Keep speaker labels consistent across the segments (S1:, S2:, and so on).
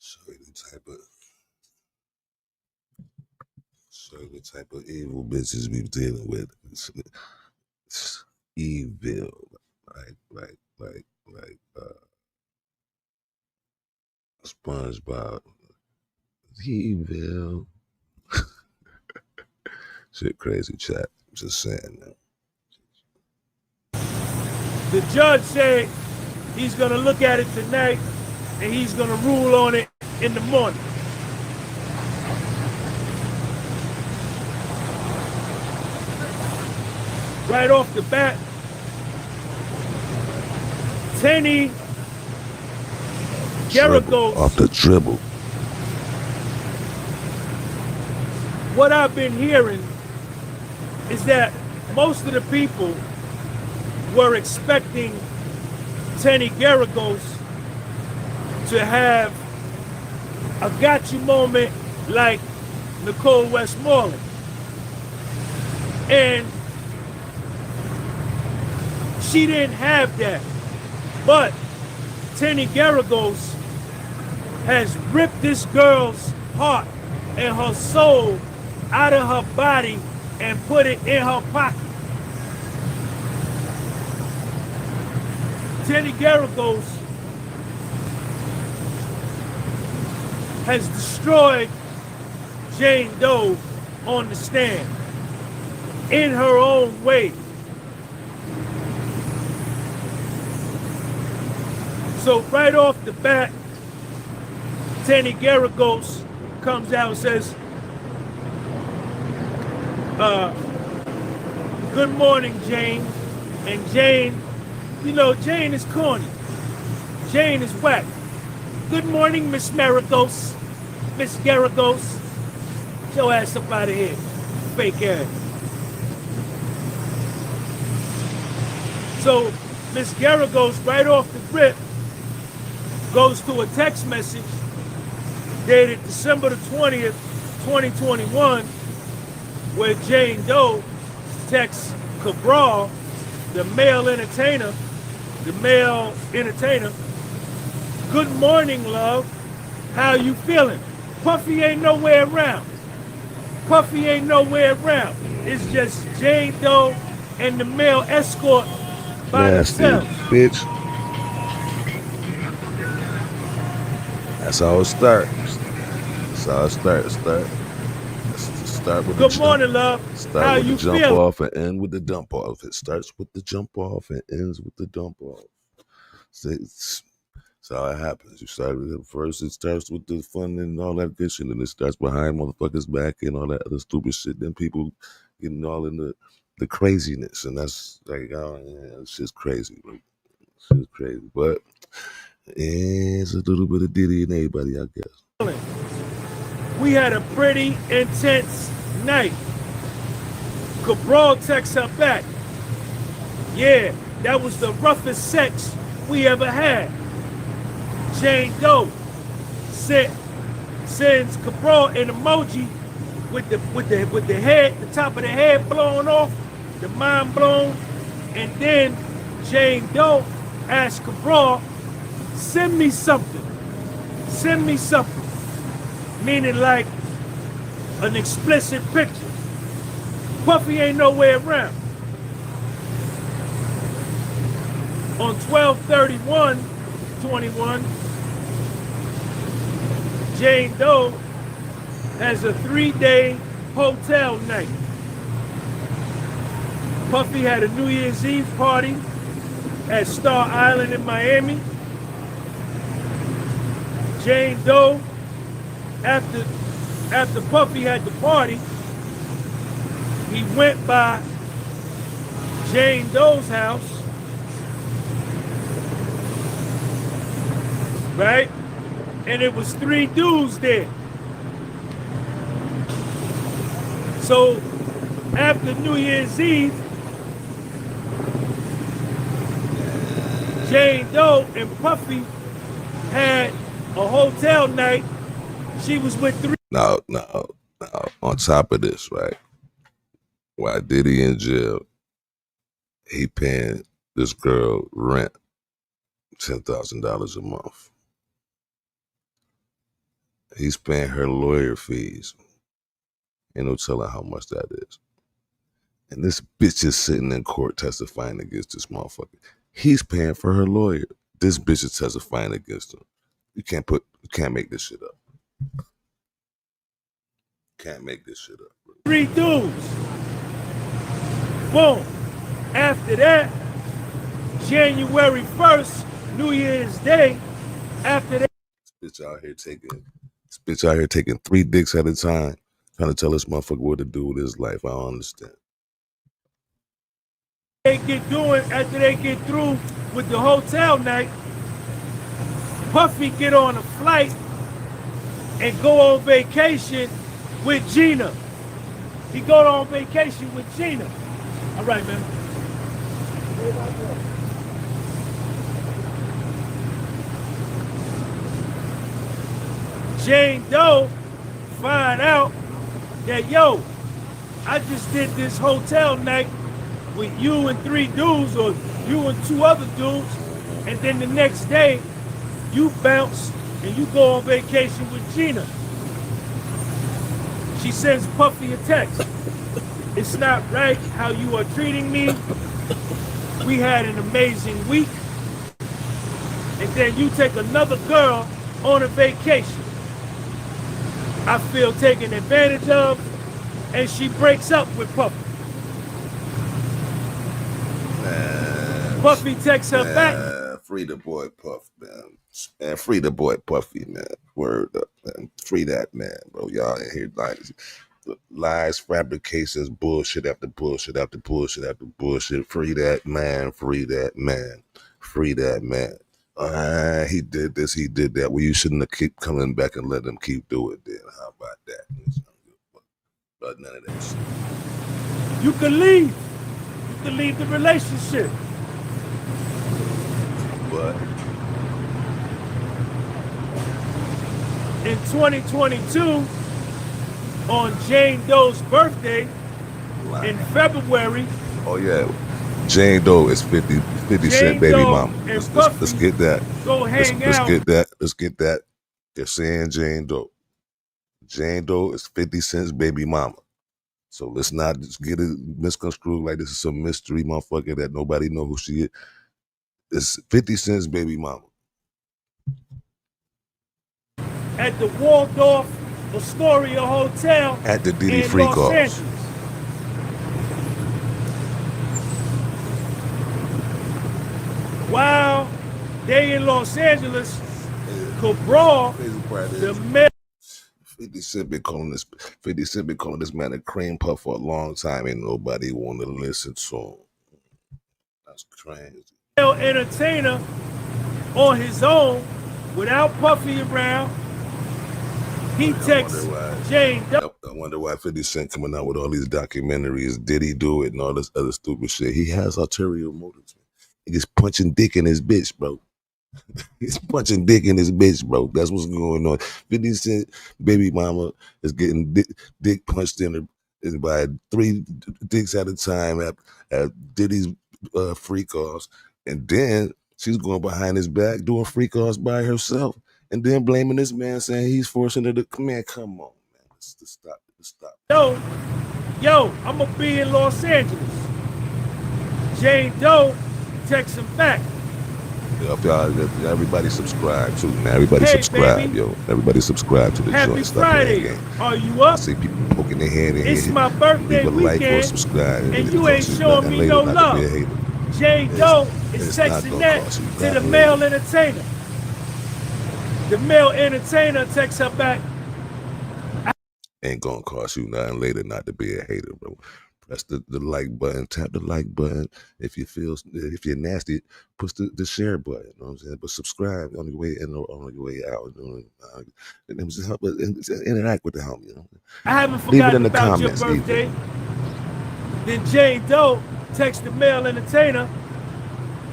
S1: Show you the type of evil bitches we dealing with. It's evil, like SpongeBob. Evil. Shit, crazy chat. Just saying that.
S2: The judge said he's gonna look at it tonight and he's gonna rule on it in the morning. Right off the bat, Tenny Garagos.
S1: Off the dribble.
S2: What I've been hearing is that most of the people were expecting Tenny Garagos to have a got you moment like Nicole Westmoreland. And she didn't have that. But Tenny Garagos has ripped this girl's heart and her soul out of her body and put it in her pocket. Tenny Garagos has destroyed Jane Doe on the stand in her own way. So right off the bat, Tenny Garagos comes out and says, good morning, Jane. And Jane, you know, Jane is corny. Jane is whack. Good morning, Miss Garagos. Miss Garagos. Get your ass up out of here. Fake ass. So Miss Garagos, right off the rip, goes to a text message dated December the 20th, 2021, where Jane Doe texts Cabral, the male entertainer, good morning, love. How you feeling? Puffy ain't nowhere around. Puffy ain't nowhere around. It's just Jane Doe and the male escort by themselves.
S1: Bitch. That's how it starts. That's how it starts. Start with
S2: good morning, love.
S1: Start
S2: how
S1: with
S2: you
S1: the jump
S2: feeling?
S1: Off and end with the dump off. It starts with the jump off and ends with the dump off. That's how it happens. You start with it first. It starts with the fun and all that good shit, and it starts behind motherfuckers' back and all that other stupid shit. Then people getting all in the craziness, and that's like, oh yeah, it's just crazy. Like, it's just crazy, but it's a little bit of Diddy in everybody, I guess.
S2: We had a pretty intense night. Cabral texts her back. Yeah, that was the roughest sex we ever had. Jane Doe sends Cabral an emoji with the head, the top of the head blown off, the mind blown, and then Jane Doe asks Cabral, send me something. Send me something. Meaning like an explicit picture. Puffy ain't nowhere around. On 12/31/21, Jane Doe has a 3-day hotel night. Puffy had a New Year's Eve party at Star Island in Miami. Jane Doe, after Puffy had the party, he went by Jane Doe's house, right? And it was 3 dudes there. So after New Year's Eve, Jane Doe and Puffy had a hotel night. She was with 3.
S1: Now, on top of this, right? While Diddy in jail, he paying this girl rent $10,000 a month. He's paying her lawyer fees. Ain't no telling how much that is. And this bitch is sitting in court testifying against this motherfucker. He's paying for her lawyer. This bitch is testifying against him. You can't make this shit up. Can't make this shit up. Bro.
S2: 3 dudes. Boom. After that, January 1st, New Year's Day, after that.
S1: This bitch out here taking 3 dicks at a time, trying to tell this motherfucker what to do with his life. I don't understand.
S2: After they get through with the hotel night, Puffy get on a flight and go on vacation with Gina. He go on vacation with Gina. All right, man. Jane Doe find out that, yo, I just did this hotel night with you and 3 dudes, or you and 2 other dudes, and then the next day, you bounce and you go on vacation with Gina. She sends Puffy a text. It's not right how you are treating me. We had an amazing week. And then you take another girl on a vacation. I feel taken advantage of, and she breaks up with Puffy.
S1: Man,
S2: Puffy texts her back.
S1: Free the boy Puff, man. Man, free the boy Puffy, man. Word up, man. Free that man, bro. Y'all in here like lies, fabrications, bullshit after bullshit after bullshit after bullshit. Free that man. Free that man. Free that man. He did this, he did that. Well, you shouldn't have keep coming back and let him keep doing it then. How about that? But none of that shit.
S2: You can leave. You can leave the relationship.
S1: But
S2: in 2022, on Jane Doe's birthday, in February.
S1: Oh yeah, Jane Doe is 50 Cent baby mama. Let's get that.
S2: Go hang out.
S1: Let's get that. They're saying Jane Doe. Jane Doe is 50 Cent's baby mama. So let's not just get it misconstrued like this is some mystery motherfucker that nobody know who she is. It's 50 Cent's baby mama.
S2: At the Waldorf Astoria Hotel
S1: at the Diddy
S2: in
S1: Freak
S2: Los Angeles. While they in Los Angeles, Cabral, the mayor.
S1: 50 Cent been calling this man a cream puff for a long time. Ain't nobody want to listen to him. That's crazy.
S2: Entertainer on his own, without Puffy around. He texts Jane Doe.
S1: I wonder why 50 Cent coming out with all these documentaries. Did he do it and all this other stupid shit? He has ulterior motives. He's punching dick in his bitch, bro. He's punching dick in his bitch, bro. That's what's going on. 50 Cent baby mama is getting dick punched in her by 3 dicks at a time at Diddy's freak offs. And then she's going behind his back doing freak offs by herself. And then blaming this man, saying he's forcing her to come on, man. Let's stop.
S2: Yo, I'm going to be in Los Angeles. Jane Doe texts him back.
S1: Everybody subscribe too, man. Everybody subscribe, baby. Yo. Everybody subscribe to the
S2: Happy
S1: joint.
S2: Friday. Are you up?
S1: I see people poking their head in
S2: it's
S1: here.
S2: My birthday
S1: leave a
S2: weekend,
S1: like or subscribe,
S2: and you ain't showing me no love. Jane Doe is texting that to the male entertainer. The male entertainer texts her back.
S1: Ain't gonna cost you nothing later not to be a hater, bro. Press the like button, tap the like button. If you're nasty, push the share button. You know what I'm saying? But subscribe on your way in or on your way out. And just help interact with the homie. You know?
S2: I haven't forgotten about your birthday. Either. Then Jane Doe texts the male entertainer,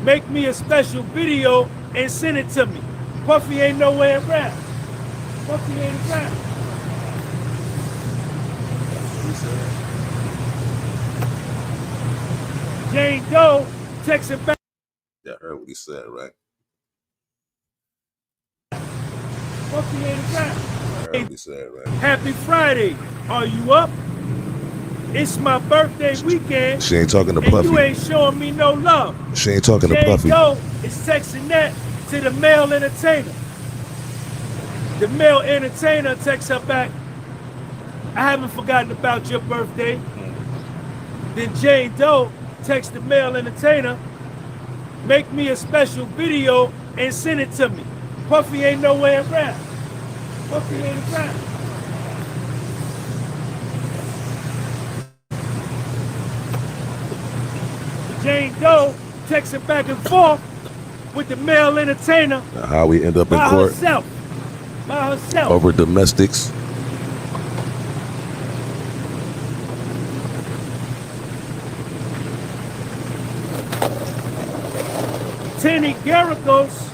S2: make me a special video and send it to me. Puffy ain't nowhere around. Puffy ain't around. Jane Doe texts him back.
S1: Yeah, I heard what he said, right?
S2: Puffy ain't around.
S1: Terribly sad, right?
S2: Happy Friday. Are you up? It's my birthday weekend,
S1: She ain't talking to
S2: and you
S1: Puffy.
S2: ain't showing me no love.
S1: She ain't talking to
S2: Jane
S1: Puffy.
S2: Doe is texting that to the male entertainer. The male entertainer texts her back, I haven't forgotten about your birthday. Then Jane Doe texts the male entertainer, make me a special video and send it to me. Puffy ain't nowhere around. Puffy ain't around. Jane Doe texting back and forth with the male entertainer.
S1: How we end up in
S2: by
S1: court
S2: herself. By herself.
S1: over domestics.
S2: Tenny Garagos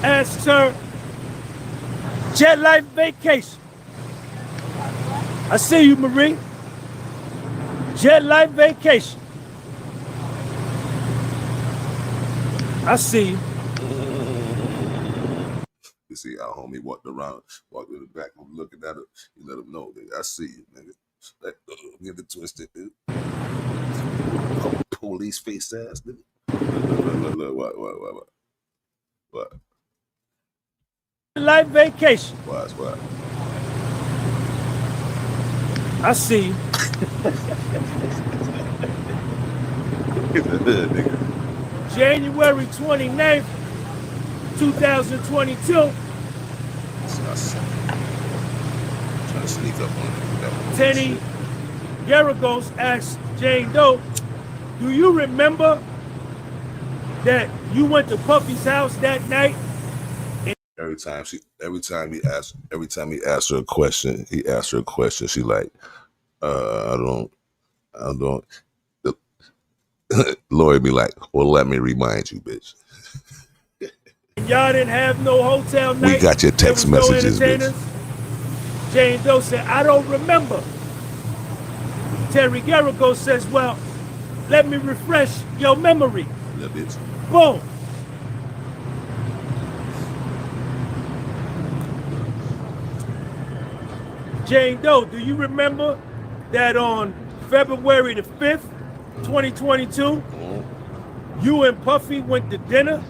S2: asked her jet life vacation. I see you, Marie. Jet life vacation. I see you.
S1: You see our homie walked in the back, I'm looking at her. You let him know, nigga, I see you, nigga. Get it twisted, dude. Police face ass, nigga. Look, what?
S2: Life vacation.
S1: What?
S2: I see you. January 29th, 2022.
S1: Trying to sneak up on it.
S2: Tenny Garagos asked Jane Doe, do you remember that you went to Puffy's house that night?
S1: Every time he asked her a question, she like, I don't. Lori be like, well, let me remind you, bitch.
S2: Y'all didn't have no hotel night.
S1: We got your text messages, bitch.
S2: Jane Doe said, I don't remember. Terry Garagos says, well, let me refresh your memory.
S1: Yeah, bitch.
S2: Boom. Jane Doe, do you remember that on February the 5th, 2022, you and Puffy went to dinner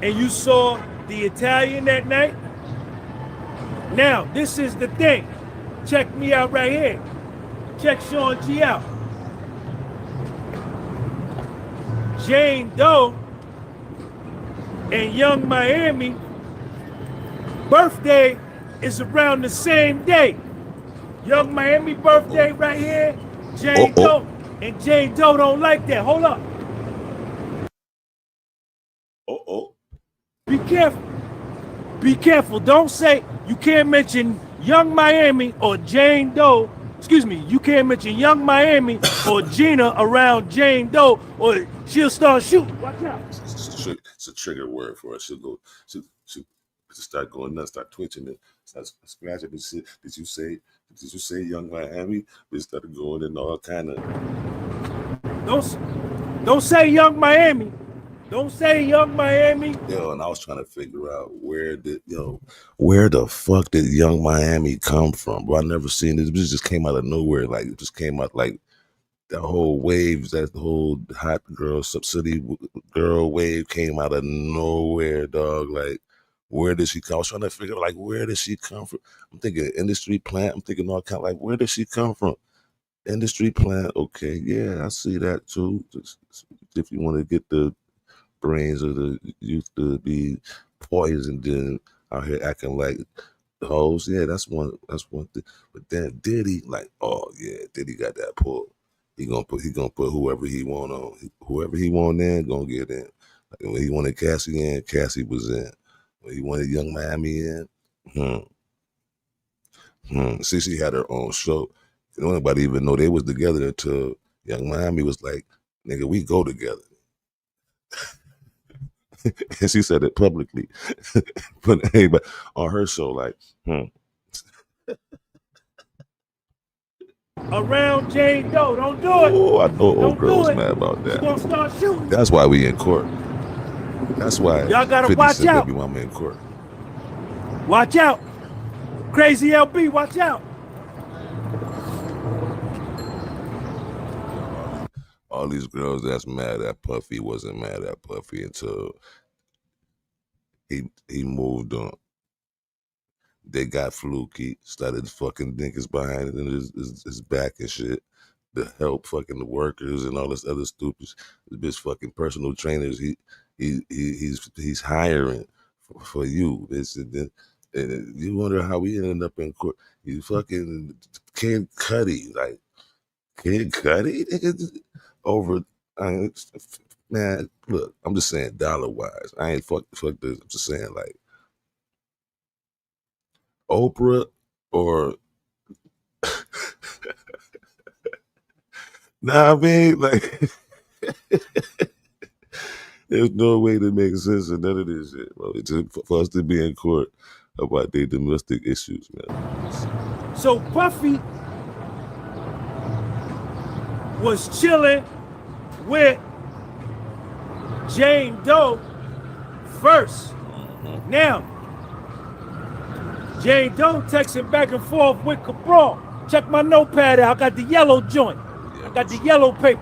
S2: and you saw the Italian that night? Now, this is the thing. Check me out right here. Check Sean G out. Jane Doe and Young Miami birthday is around the same day. Young Miami birthday right here, Jane Doe, and Jane Doe don't like that. Hold up. Be careful. Be careful. Don't say, you can't mention Young Miami or Jane Doe. Excuse me, you can't mention Young Miami or Gina around Jane Doe or she'll start shooting. Watch out.
S1: It's a trigger word for her. She'll start going nuts, start twitching it, start scratching and shit. Did you say Young Miami? We started going in all kind of.
S2: Don't say Young Miami. Don't say Young Miami.
S1: Yo, and I was trying to figure out where the fuck did Young Miami come from? Bro, I never seen this. This just came out of nowhere. Like it just came out like the whole waves, that the whole hot girl, subsidy girl wave came out of nowhere, dog. Like, where did she come? I was trying to figure out, like, where did she come from? I'm thinking industry plant. I'm thinking all kind of like, where did she come from? Industry plant. Okay, yeah, I see that too. Just, if you want to get the brains of the youth to be poisoned and out here acting like hoes, yeah, that's one thing. But then Diddy, like, oh yeah, Diddy got that pull. He gonna put whoever he want on. Whoever he want in, gonna get in. Like when he wanted Cassie in, Cassie was in. When he wanted Young Miami in, See, she had her own show. Nobody even know they was together until Young Miami was like, nigga, we go together. And she said it publicly. but on her show, like,
S2: around Jane Doe. Don't do it.
S1: Oh, I know old
S2: Don't
S1: girl
S2: do
S1: was
S2: it.
S1: mad about
S2: She
S1: that.
S2: gonna start shooting.
S1: That's why we in court. That's why
S2: Y'all gotta
S1: 50
S2: watch
S1: Cent
S2: out.
S1: baby mama in court.
S2: Watch out. Crazy LB, watch out.
S1: All these girls that's mad at Puffy wasn't mad at Puffy until he moved on. They got fluky, started fucking niggas behind it in his back and shit to help fucking the workers and all this other stupid. This bitch fucking personal trainers. He's hiring for you. And you wonder how we ended up in court. You fucking Kid Cudi, like Kid Cudi, nigga, over. Man, look, I'm just saying dollar wise. I ain't fuck this. I'm just saying like Oprah or nah, I mean like there's no way to make sense of none of this shit, bro. It's just for us to be in court about their domestic issues, man.
S2: So Puffy was chilling with Jane Doe first. Now, Jane Doe texting back and forth with Cabral. Check my notepad out. I got the yellow joint. I got the yellow paper.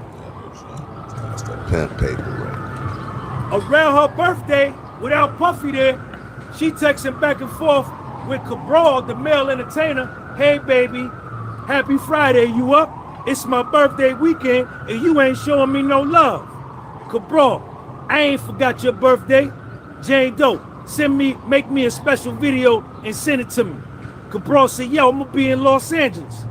S1: That's that pen paper, right?
S2: Around her birthday, without Puffy there, she texting back and forth with Cabral, the male entertainer. Hey, baby, happy Friday. You up? It's my birthday weekend, and you ain't showing me no love. Cabral, I ain't forgot your birthday. Jane Doe, make me a special video and send it to me. Cabral said, yo, I'm gonna be in Los Angeles.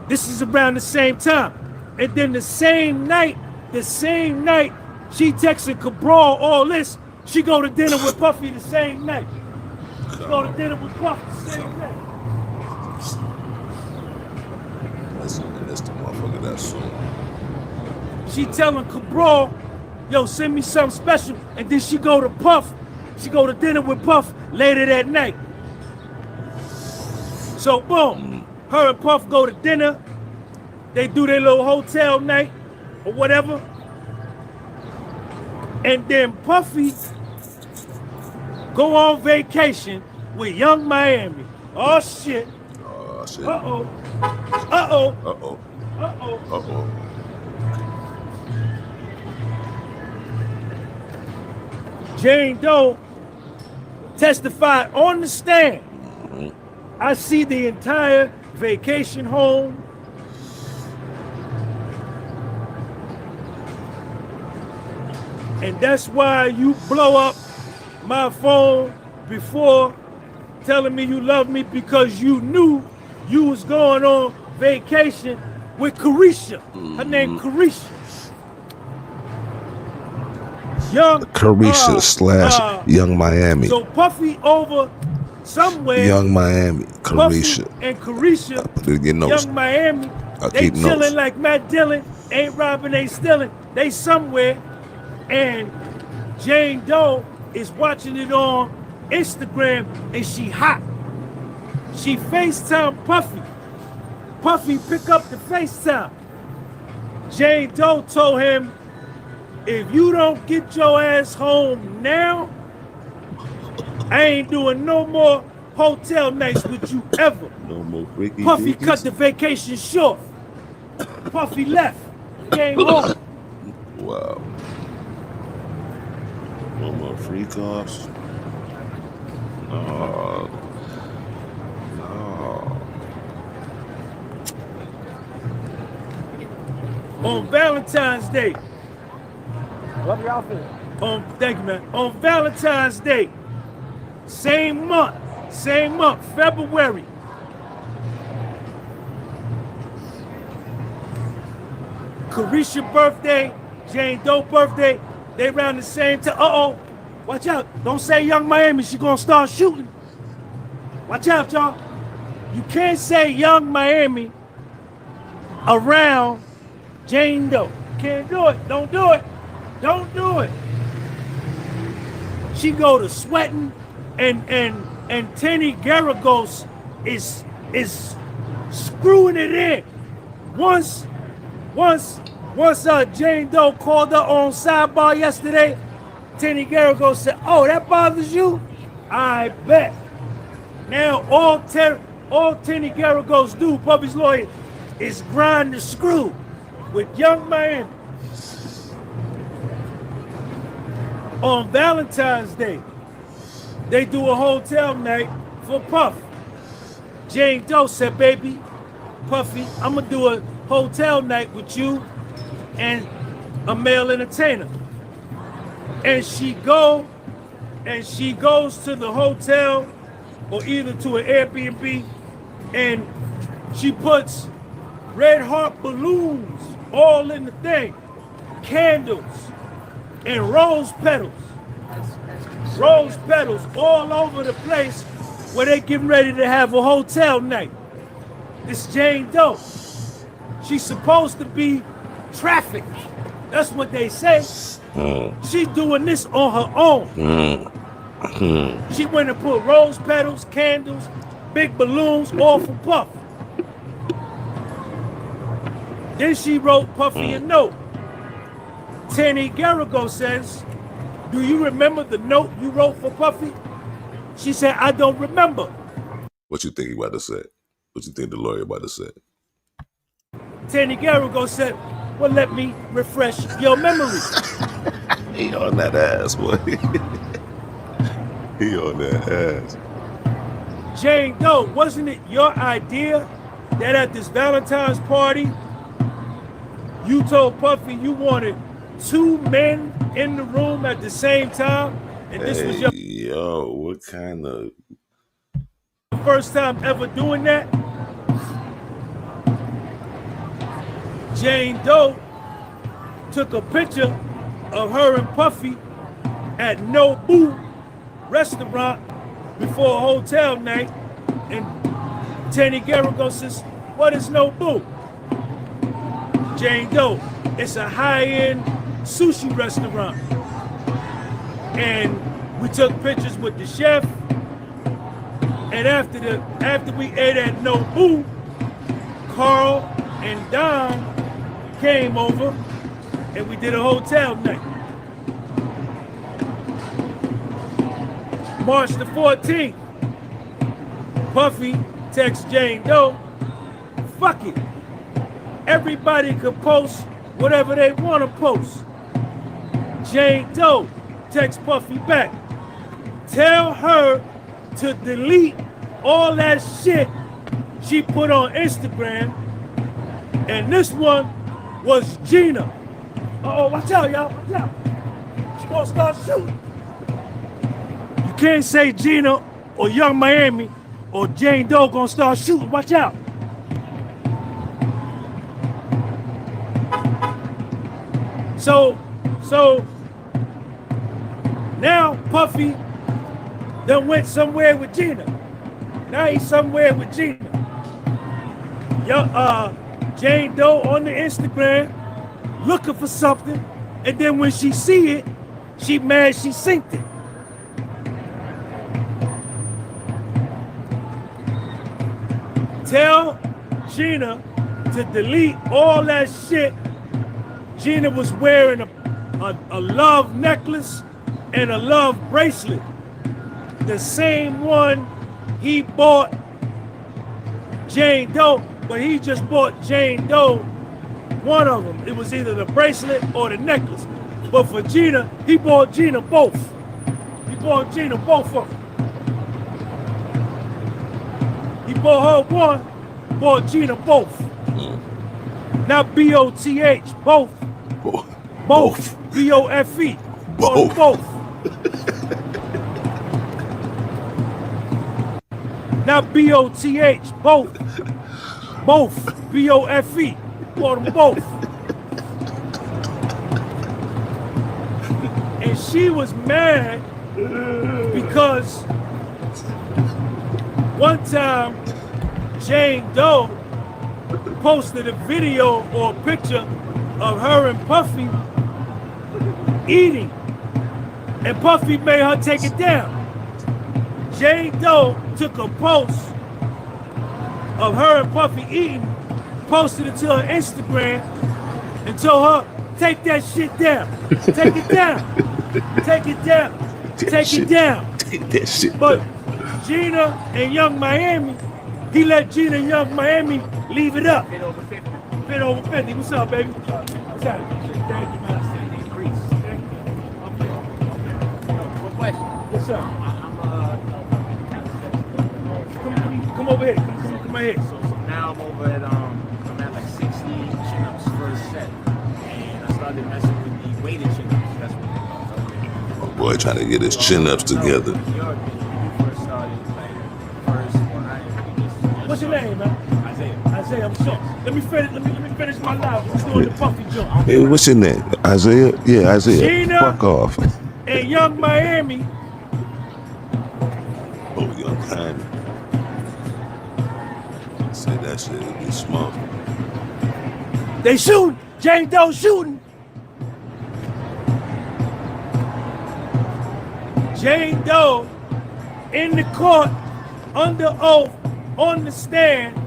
S2: This is around the same time. And then the same night, she texted Cabral all this. She go to dinner with Puffy the same night. She go to dinner with Puffy the same night.
S1: Listen, that's the motherfucker that's soon.
S2: She telling Cabral, yo, send me something special. And then she go to Puff. She go to dinner with Puff later that night. So boom, her and Puff go to dinner. They do their little hotel night or whatever. And then Puffy go on vacation with Young Miami. Oh shit.
S1: Oh shit.
S2: Uh-oh. Uh-oh.
S1: Uh-oh.
S2: Uh-oh.
S1: Uh-oh.
S2: Jane Doe testified on the stand. I see the entire vacation home. And that's why you blow up my phone before telling me you love me, because you knew you was going on vacation with Carisha. Her name Carisha. Young
S1: Carisha slash Young Miami.
S2: So Puffy over somewhere.
S1: Young Miami. Carisha.
S2: Puffy and Carisha.
S1: Get notes.
S2: Young Miami. They chilling
S1: notes.
S2: like Matt Dillon. Ain't robbing, ain't stealing. They somewhere. And Jane Doe is watching it on Instagram, and she hot. She FaceTime Puffy. Puffy pick up the FaceTime. Jane Doe told him, if you don't get your ass home now, I ain't doing no more hotel nights with you ever.
S1: No more freaky
S2: Puffy
S1: dickies.
S2: cut the vacation short. Puffy left. Came home.
S1: Wow. No more freak offs. No. No.
S2: On Valentine's Day.
S3: Love your outfit.
S2: Thank you, man. On Valentine's Day, same month, February. Carisha birthday, Jane Doe birthday, they around the same time. Uh-oh, watch out. Don't say Young Miami, she gonna start shooting. Watch out, y'all. You can't say Young Miami around Jane Doe. Can't do it. Don't do it. Don't do it. She go to sweating, and Tenny Garagos is screwing it in. Once, once Jane Doe called her on sidebar yesterday, Tenny Garrigo said, "Oh, that bothers you? I bet." Now all Tenny Garrigo's do, Puffy's lawyer, is grind the screw with Young Miami. On Valentine's Day, they do a hotel night for Puff. Jane Doe said, "Baby, Puffy, I'm gonna do a hotel night with you and a male entertainer." And she goes to the hotel or either to an Airbnb, and she puts red heart balloons all in the thing, candles, and rose petals all over the place where they getting ready to have a hotel night. This Jane Doe, she's supposed to be trafficked. That's what they say. She's doing this on her own. She went and put rose petals, candles, big balloons, all for Puff. Then she wrote Puffy a note. Tenny Garrigo says, "Do you remember the note you wrote for Puffy?" She said, "I don't remember."
S1: What you think he about to say? What you think the lawyer about to say?
S2: Tenny Garrigo said, "Well, let me refresh your memory."
S1: He on that ass, boy. He on that ass.
S2: Jane Doe, wasn't it your idea that at this Valentine's party, you told Puffy you wanted 2 men in the room at the same time? And this was your
S1: what kind of
S2: first time ever doing that? Jane Doe took a picture of her and Puffy at Nobu restaurant before a hotel night, and Tenny Garrigo says, "What is Nobu?" Jane Doe, "It's a high-end sushi restaurant." And we took pictures with the chef, and after we ate at Nobu, Carl and Don came over and we did a hotel night. March the 14th, Puffy texts Jane Doe, "Fuck it. Everybody could post whatever they want to post." Jane Doe texts Puffy back, "Tell her to delete all that shit she put on Instagram." And this one was Gina. Uh-oh, watch out, y'all, watch out. She's gonna start shooting. You can't say Gina or Young Miami or Jane Doe gonna start shooting, watch out. So now Puffy done went somewhere with Gina. Now he's somewhere with Gina. Jane Doe on the Instagram looking for something, and then when she see it, she mad she synced it. Tell Gina to delete all that shit. Gina was wearing a love necklace and a love bracelet. The same one he bought Jane Doe, but he just bought Jane Doe one of them. It was either the bracelet or the necklace. But for Gina, he bought Gina both. He bought Gina both of them. He bought her one, bought Gina both. Not B-O-T-H, both. Both. B-O-F-E.
S1: Both.
S2: Both. Not B-O-T-H, both. Both. B-O-F-E. Bought them both. And she was mad because one time Jane Doe posted a video or a picture of her and Puffy eating, and Puffy made her take it down. Jane Doe took a post of her and Puffy eating, posted it to her Instagram and told her, take that shit down. Take it down. Take it down. Take it down.
S1: Take that shit
S2: But
S1: down.
S2: Gina and Young Miami, he let Gina and Young Miami leave it up.
S3: Bit over 50.
S2: Bit over 50. What's up, baby? What's up? Thank you, man.
S3: Increase. One question.
S2: What's up? Come over here. Come right here.
S3: So now I'm over at I'm at like 60 chin-ups first set, and I started messing with the weighted chin-ups. That's what
S1: My boy trying to get his chin ups together.
S3: Your opinion, when you first started, like first when
S2: What's your name, man?
S3: Isaiah.
S2: Isaiah, I'm sure. Let me finish my live. We're doing the Puffy jump.
S1: Hey, what's your name? Isaiah? Yeah, Isaiah.
S2: Gina.
S1: Fuck off.
S2: And Young Miami,
S1: Oh, young Tiny. Say that shit is be smart.
S2: they shooting. Jane Doe shooting. Jane Doe in the court, under oath, on the stand,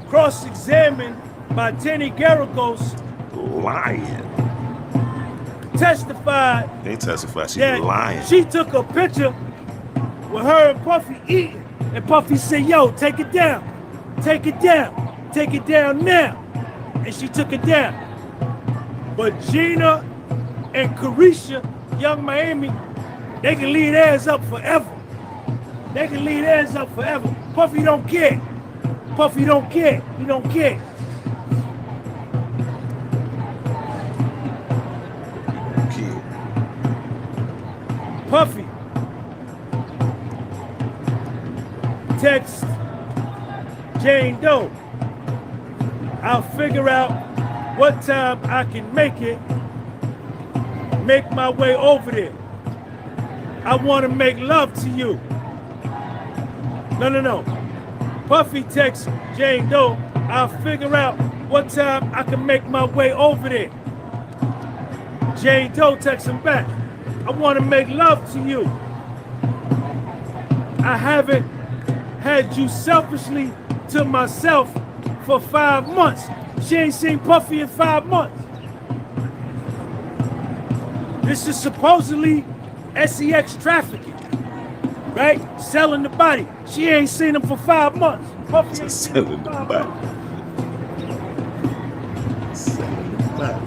S2: cross-examined by Tenny Garagos,
S1: Lying.
S2: testified
S1: They testified she
S2: that
S1: lying.
S2: she took a picture with her and Puffy eating, and Puffy said, yo, take it down, take it down now, and she took it down. But Gina and Carisha, Young Miami, they can leave theirs up forever. They can leave theirs up forever. Puffy don't care. Puffy don't care. He don't care.
S1: Kid.
S2: Puffy text Jane Doe. I'll figure out what time I can make my way over there. I want to make love to you. No. Puffy texts Jane Doe. I'll figure out what time I can make my way over there. Jane Doe texts him back. I want to make love to you. I haven't had you selfishly to myself for 5 months. She ain't seen Puffy in 5 months. This is supposedly SEX trafficking, right? Selling the body. She ain't seen him for 5 months. Puffy ain't seen him
S1: Selling
S2: for
S1: the
S2: 5
S1: body.
S2: months.
S1: Selling the body.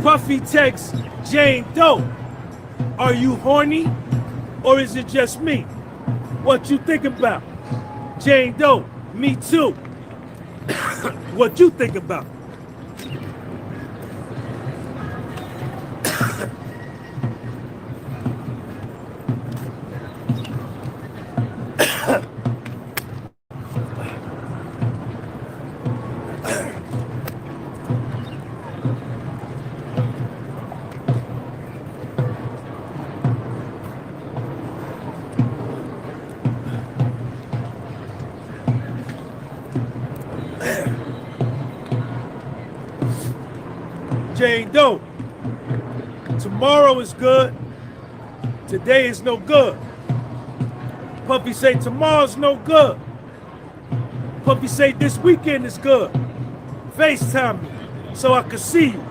S2: Puffy texts Jane Doe. Are you horny or is it just me? What you think about? Jane Doe, me too. What you think about? Jane Doe, tomorrow is good, today is no good. Puffy say tomorrow's no good. Puffy say this weekend is good. FaceTime me so I can see you.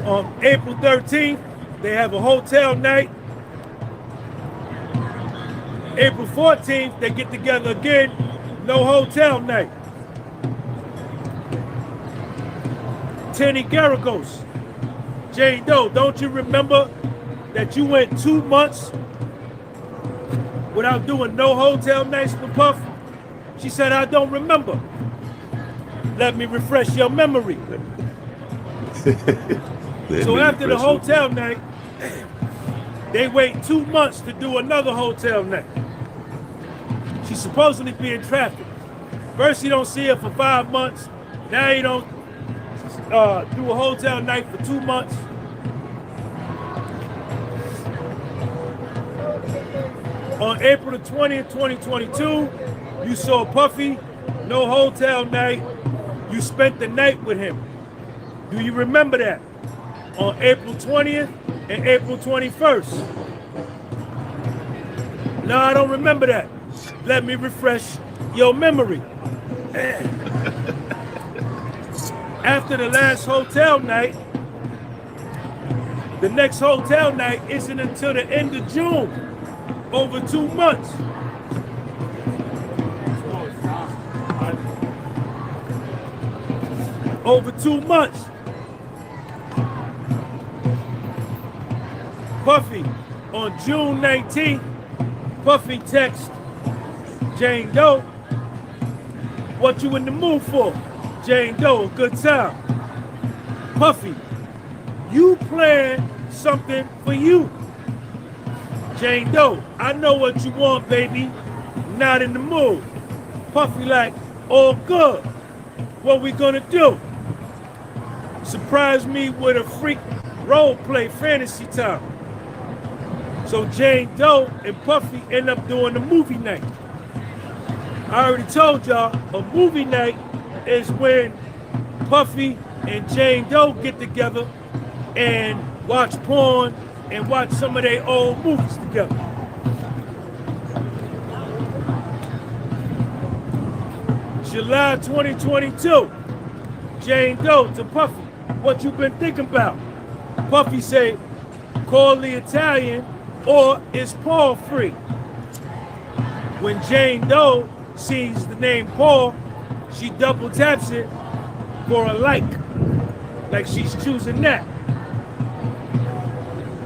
S2: On April 13th, they have a hotel night. April 14th, they get together again, no hotel night. Tenny Garagos, Jane Doe, don't you remember that you went 2 months without doing no hotel nights for Puff? She said, I don't remember. Let me refresh your memory. So after the hotel night, they wait 2 months to do another hotel night. She's supposedly being trafficked. First you don't see her for 5 months. Now you don't do a hotel night for 2 months. On April the 20th, 2022, you saw Puffy, no hotel night. You spent the night with him. Do you remember that? On April 20th and April 21st. No, I don't remember that. Let me refresh your memory. After the last hotel night, the next hotel night isn't until the end of June, over 2 months. Over 2 months. Puffy, on June 19th, Puffy texts Jane Doe, what you in the mood for? Jane Doe, a good time. Puffy, you plan something for you. Jane Doe, I know what you want, baby. Not in the mood. Puffy like, all good. What we gonna do? Surprise me with a freak role play fantasy time. So Jane Doe and Puffy end up doing the movie night. I already told y'all, a movie night is when Puffy and Jane Doe get together and watch porn and watch some of their old movies together. July 2022, Jane Doe to Puffy, what you been thinking about? Puffy say, call the Italian or is Paul free? When Jane Doe sees the name Paul, she double taps it for a like she's choosing that.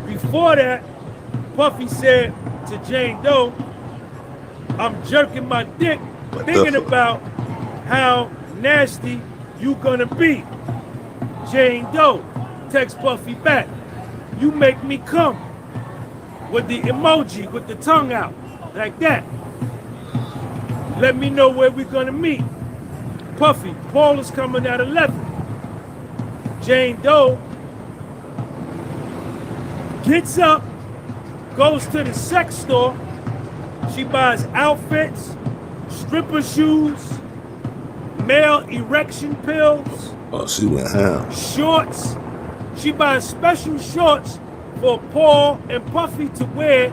S2: Before that, Puffy said to Jane Doe, I'm jerking my dick thinking about how nasty you gonna be. Jane Doe text Puffy back, you make me come, with the emoji with the tongue out, like that. Let me know where we're gonna meet. Puffy, Paul is coming at 11. Jane Doe gets up, goes to the sex store. She buys outfits, stripper shoes, male erection pills.
S1: Oh, she went ham.
S2: Shorts. She buys special shorts for Paul and Puffy to wear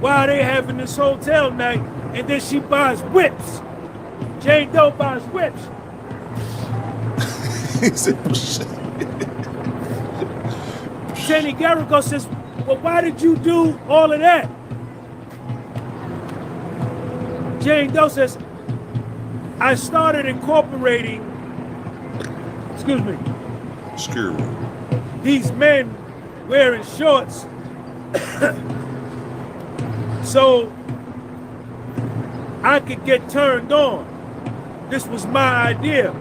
S2: while they having this hotel night, and then she buys whips. Jane Doe buys whips.
S1: He said,
S2: Tenny Garrigo says, well, why did you do all of that? Jane Doe says, I started incorporating,
S1: Screw me.
S2: these men wearing shorts so I could get turned on. This was my idea.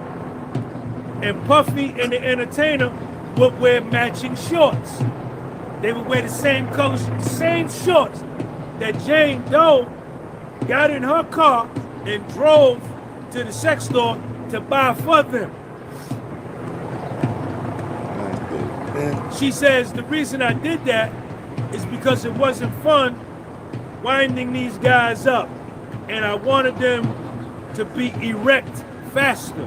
S2: And Puffy and the entertainer would wear matching shorts. They would wear the same colors, same shorts that Jane Doe got in her car and drove to the sex store to buy for them. She says the reason I did that is because it wasn't fun winding these guys up, and I wanted them to be erect faster.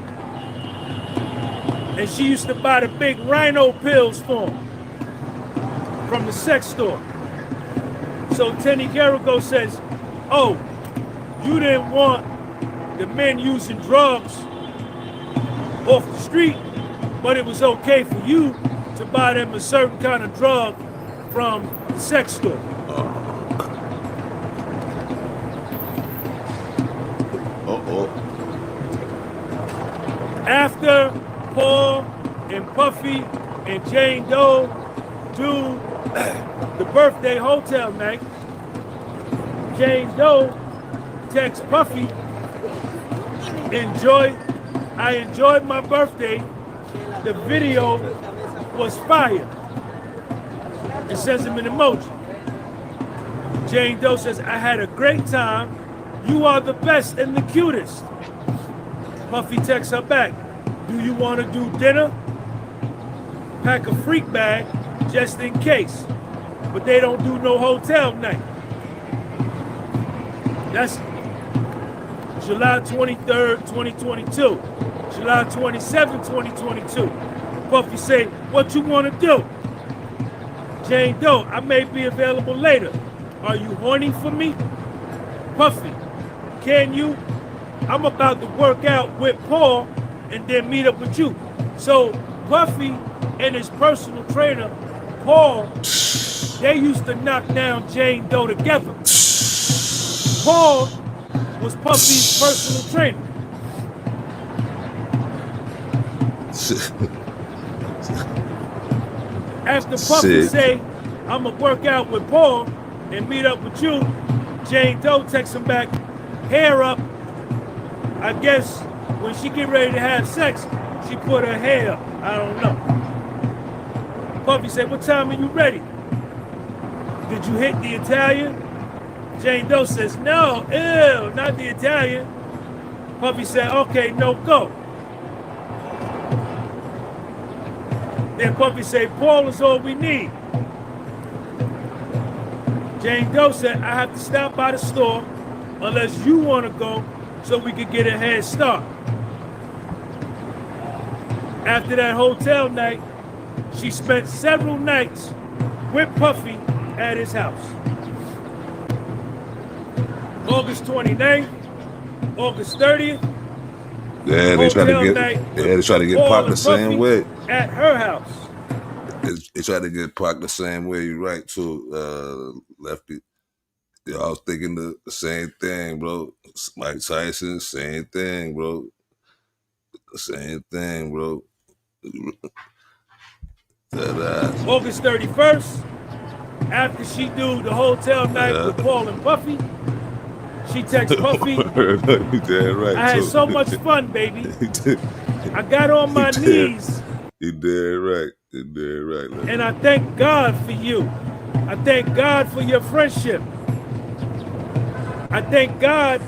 S2: And she used to buy the big rhino pills for them from the sex store. So Tenny Garrigo says, oh, you didn't want the men using drugs off the street, but it was okay for you to buy them a certain kind of drug from the sex store. After Paul and Puffy and Jane Doe do the birthday hotel night, Jane Doe texts Puffy, I enjoyed my birthday. The video was fire. It sends him an emoji. Jane Doe says, I had a great time. You are the best and the cutest. Puffy texts her back, do you want to do dinner? Pack a freak bag just in case. But they don't do no hotel night. That's July 23rd, 2022. July 27th, 2022. Puffy say, what you want to do? Jane Doe, I may be available later. Are you horny for me? Puffy, can you? I'm about to work out with Paul and then meet up with you. So Puffy and his personal trainer, Paul, they used to knock down Jane Doe together. Paul was Puffy's personal trainer. After Puffy say, I'ma work out with Paul and meet up with you, Jane Doe texts him back, hair up. I guess when she get ready to have sex, she put her hair up. I don't know. Puffy said, what time are you ready? Did you hit the Italian? Jane Doe says, no, ew, not the Italian. Puffy said, okay, no go. Then Puffy said, Paul is all we need. Jane Doe said, I have to stop by the store unless you want to go so we could get a head start. After that hotel night, she spent several nights with Puffy at his house. August 29th, August 30th,
S1: Yeah, they try to get Pac the same way.
S2: At her house.
S1: They try to get Pac the same way. You're right too, Lefty. Yeah, I was thinking the same thing, bro. Mike Tyson, same thing, bro. Same thing, bro.
S2: August 31st, after she do the hotel night with Paul and Puffy, she texts Puffy,
S1: right,
S2: I had so much fun, baby. I got on my knees.
S1: You dead right. You dead right. Lefty.
S2: And I thank God for you. I thank God for your friendship. I thank God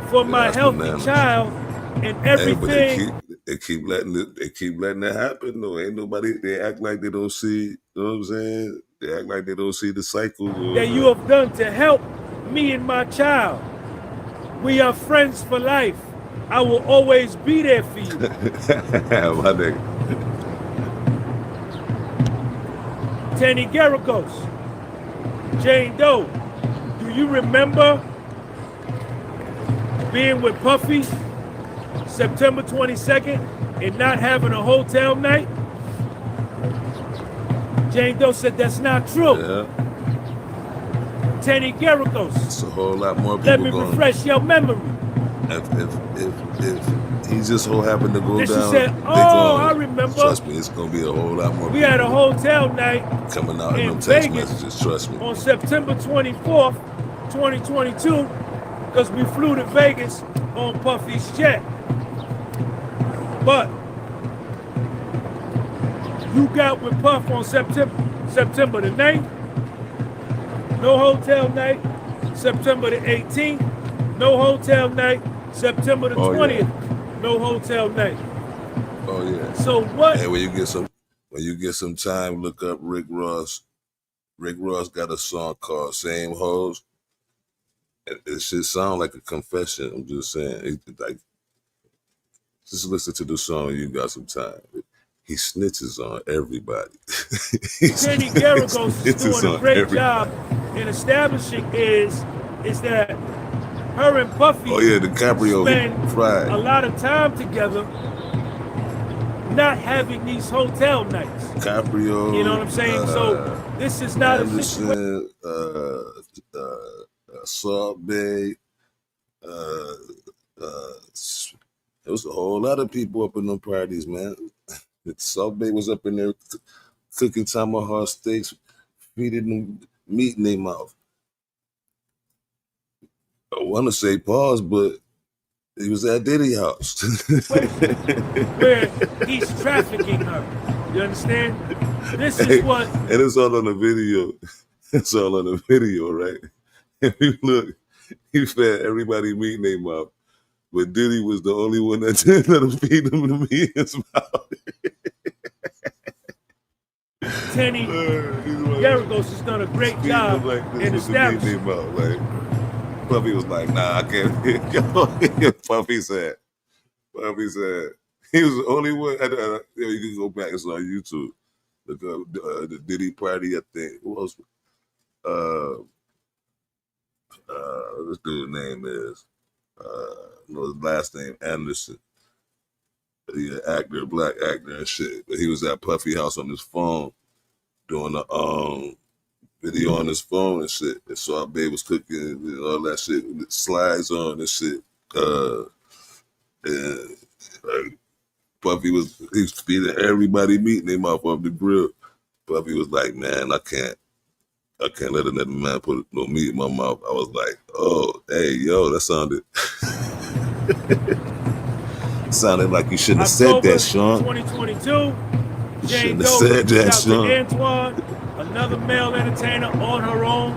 S2: for my healthy child and everything.
S1: Hey, they keep letting it happen though. Ain't nobody. They act like they don't see. You know what I'm saying? They act like they don't see the cycles
S2: that you have done to help me and my child. We are friends for life. I will always be there for you.
S1: My nigga.
S2: Tenny Garagos, Jane Doe, do you remember being with Puffy September 22nd and not having a hotel night? Jane Doe said that's not true.
S1: Yeah.
S2: Tenny Garagos.
S1: It's a whole lot more people.
S2: Let me refresh your memory.
S1: If he just so happened to go
S2: then
S1: down,
S2: she said, "Oh, I remember.
S1: Trust me, it's gonna be a whole lot more.
S2: We had a hotel night
S1: coming out in them
S2: Vegas
S1: text messages. Trust me.
S2: On September 24th, 2022, because we flew to Vegas on Puffy's jet. But you got with Puff on September the 9th. No hotel night. September the 18th. No hotel night. September the 20th. Yeah. No hotel night.
S1: Oh yeah.
S2: So what?
S1: Hey, when you get some time, look up Rick Ross. Rick Ross got a song called "Same Hoes." It should sound like a confession. I'm just saying, just listen to the song when you got some time. He snitches on everybody.
S2: Tenny Garagos is doing a great job in establishing is that her and Puffy
S1: DiCaprio
S2: spend
S1: fried
S2: a lot of time together, not having these hotel nights.
S1: DiCaprio,
S2: you know what I'm saying? So this is not
S1: Anderson, Salt Bay. There was a whole lot of people up in them parties, man. Salt Bay was up in there cooking tomahawk steaks, feeding them meat in their mouth. I want to say pause, but he was at Diddy house.
S2: Where he's trafficking her. You understand? This is what...
S1: And it's all on the video. It's all on the video, right? And you look, he fed everybody meat in their mouth. But Diddy was the only one that didn't let him feed them the meat in his mouth.
S2: Tenny Garagos has done a great job in establishing.
S1: Like, Puffy was like, nah, I can't. Puffy said, he was the only one. You can go back, it's on YouTube. The Diddy party, I think. Who else? this dude's name is, his last name Anderson. He an actor, black actor and shit. But he was at Puffy house on his phone doing a video on his phone and shit. And so our babe was cooking and all that shit with slides on and shit. And Puffy he was feeding everybody meat, and they mouth off the grill. Puffy was like, man, I can't let another man put no meat in my mouth. I was like, oh, hey, yo, that sounded sounded like you shouldn't have said that, Sean.
S2: 2022.
S1: Jane Doe reached out
S2: to Antoine, another male entertainer on her own.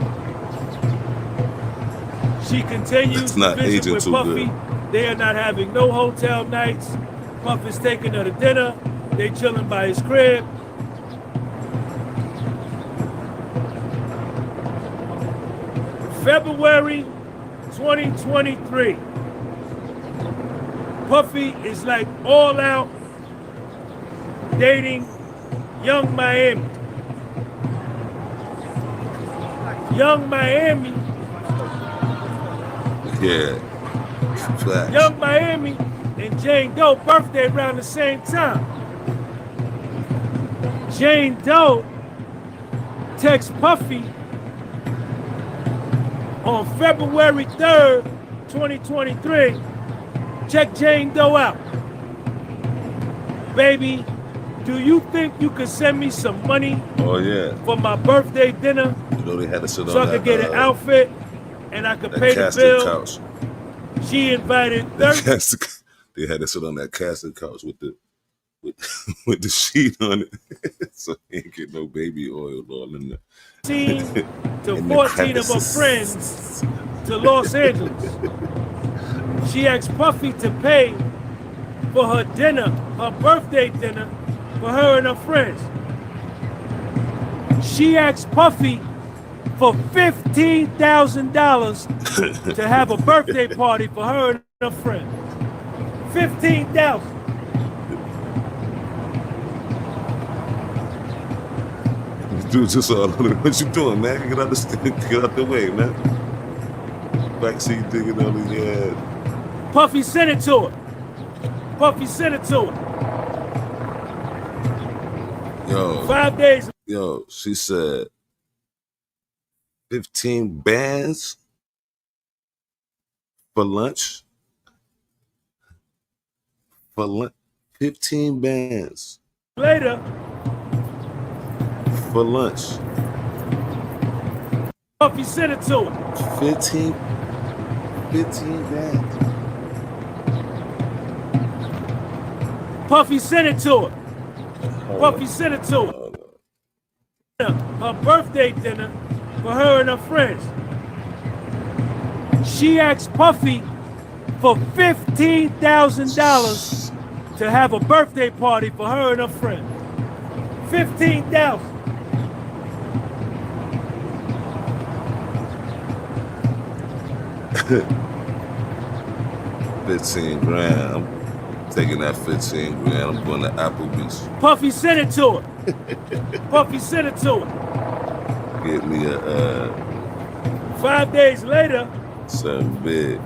S2: She continues to visit with Puffy. They are not having no hotel nights. Puff is taking her to dinner. They chilling by his crib. February 2023. Puffy is like all out dating Young Miami. Young Miami.
S1: Yeah. Facts.
S2: Young Miami and Jane Doe birthday around the same time. Jane Doe texts Puffy on February 3rd, 2023. Check Jane Doe out. Baby, do you think you could send me some money for my birthday dinner?
S1: You know they had to sit
S2: so
S1: on
S2: I could get an outfit and I could pay the bill.
S1: Couch.
S2: She invited 30.
S1: They had to sit on that casting couch with the sheet on it, so he ain't get no baby oil all in there.
S2: 13 to 14 of her friends to Los Angeles. She asked Puffy to pay for her dinner, her birthday dinner, for her and her friends. She asked Puffy for $15,000 to have a birthday party for her and her friends. $15,000.
S1: Dude, just what you doing, man? Get out the way, man. Backseat digging on his head.
S2: Puffy sent it to her. Puffy sent it to her.
S1: Yo.
S2: 5 days.
S1: Yo, she said 15 bands for lunch. For lunch. 15 bands.
S2: Later.
S1: For lunch.
S2: Puffy sent it to her.
S1: 15 bands.
S2: Puffy sent it to her. Puffy sent it to her. Her birthday dinner for her and her friends. She asked Puffy for $15,000 to have a birthday party for her and her friends. $15,000.
S1: $15,000. I'm taking that $15,000. I'm going to Applebee's.
S2: Puffy sent it to her. Puffy sent it to her.
S1: Get me a
S2: 5 days later.
S1: Something big.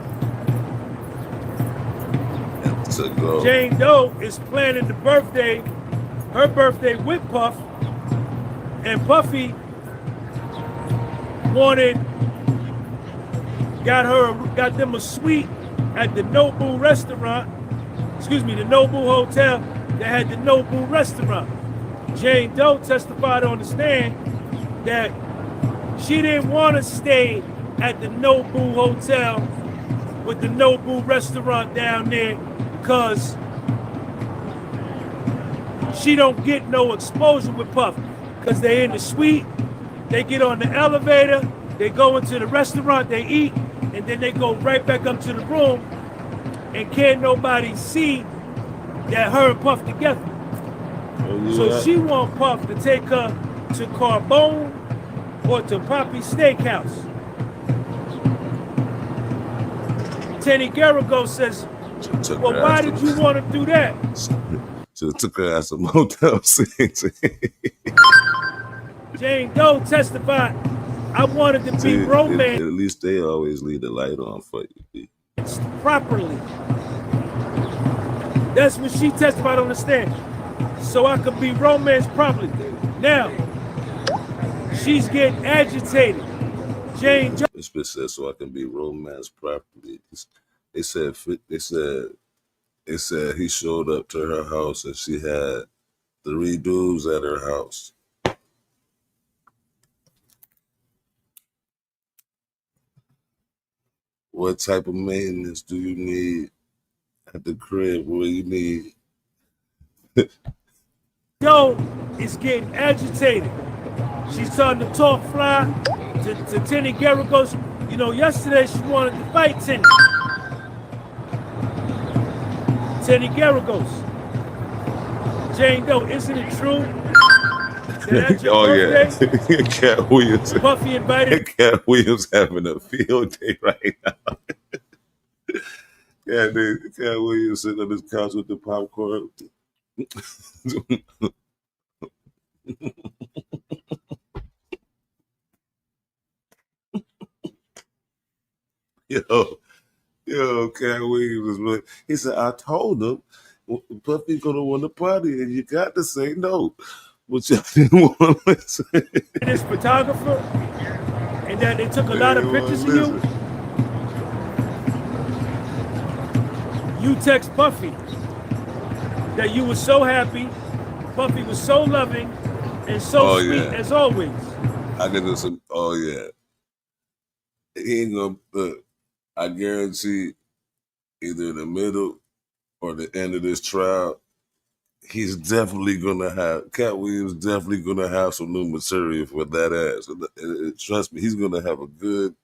S1: To go.
S2: Jane Doe is planning her birthday with Puff, and Puffy got them a suite at the Nobu restaurant. Excuse me, the Nobu hotel that had the Nobu restaurant. Jane Doe testified on the stand that she didn't want to stay at the Nobu hotel with the Nobu restaurant down there because she don't get no exposure with Puff because they in the suite, they get on the elevator, they go into the restaurant, they eat, and then they go right back up to the room, and can't nobody see that her and Puff together. Oh, yeah. So she want Puff to take her to Carbone or to Poppy's Steakhouse. Tenny Garrigo says, well, why did you want to do that?
S1: So took her out some motel scenes.
S2: Jane Doe testified I wanted to be
S1: See,
S2: romanced
S1: at least they always leave the light on for you. B.
S2: properly. That's what she testified on the stand. So I could be romanced properly. Now, she's getting agitated. Jane Jones.
S1: This bitch said so I can be romanced properly. They said he showed up to her house and she had 3 dudes at her house. What type of maintenance do you need at the crib where you need?
S2: Yo is getting agitated. She's starting to talk fly to Tenny Garagos. You know, yesterday she wanted to fight Tenny. Tenny Garagos. Jane Doe, isn't it true? That your birthday?
S1: Yeah. Cat Williams.
S2: Puffy invited.
S1: Cat Williams having a field day right now. Cat Williams sitting on his couch with the popcorn. Cat Williams was really. He said, "I told him Puffy's gonna win the party, and you got to say no." Which I didn't want to listen.
S2: This photographer, and that they took a lot of pictures of you. You text Puffy that you were so happy. Puffy was so loving and so sweet as always.
S1: I get this. Oh yeah, he ain't gonna. Look, I guarantee, either in the middle or the end of this trial, he's definitely gonna have Cat Williams. Definitely gonna have some new material for that ass. Trust me, he's gonna have a good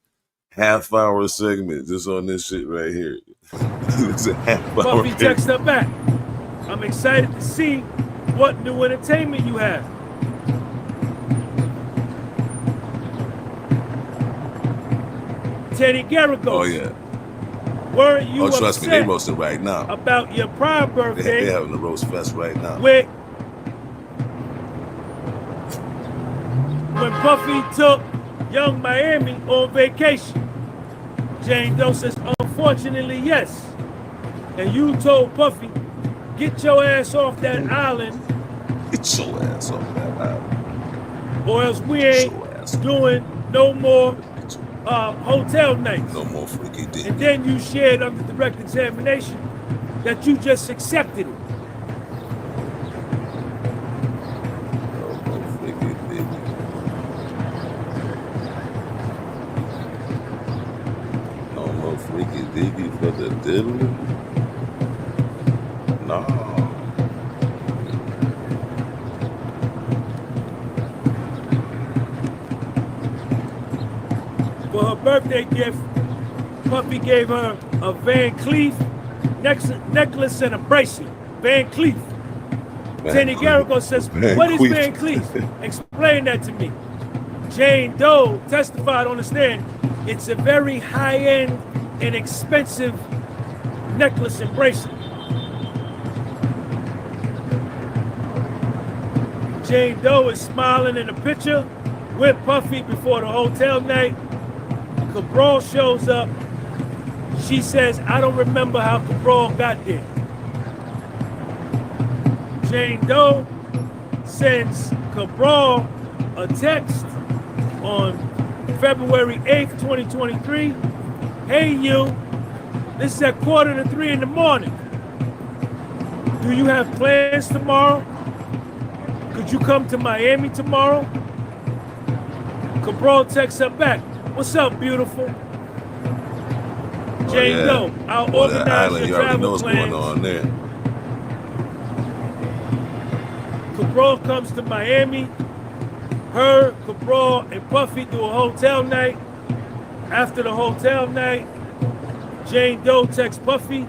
S1: half-hour segment just on this shit right here. It's a half-hour.
S2: Puffy texts her back. I'm excited to see what new entertainment you have. Teddy Garagos.
S1: Oh yeah.
S2: Weren't you
S1: trust me, they roasting right now.
S2: About your prior birthday?
S1: They're having a roast fest right now.
S2: When Puffy took Young Miami on vacation. Jane Doe says, unfortunately, yes. And you told Puffy, get your ass off that island.
S1: Get your ass off that island.
S2: Or else we ain't doing no more hotel nights.
S1: No more freaky dick.
S2: And then you shared under direct examination that you just accepted it.
S1: No more freaky dick. No more freaky dicky for the diddly. No.
S2: For her birthday gift, Puffy gave her a Van Cleef necklace and a bracelet. Van Cleef. Tenny Garagos says, what is Van Cleef? Explain that to me. Jane Doe testified on the stand, it's a very high-end and expensive necklace and bracelet. Jane Doe is smiling in the picture with Puffy before the hotel night. Cabral shows up. She says, I don't remember how Cabral got there. Jane Doe sends Cabral a text on February 8th, 2023. Hey you, this is at 2:45 in the morning. Do you have plans tomorrow? Could you come to Miami tomorrow? Cabral texts her back. What's up, beautiful? Jane Doe, I'll organize your travel plans. Going on there. Cabral comes to Miami. Her, Cabral, and Puffy do a hotel night. After the hotel night, Jane Doe texts Puffy,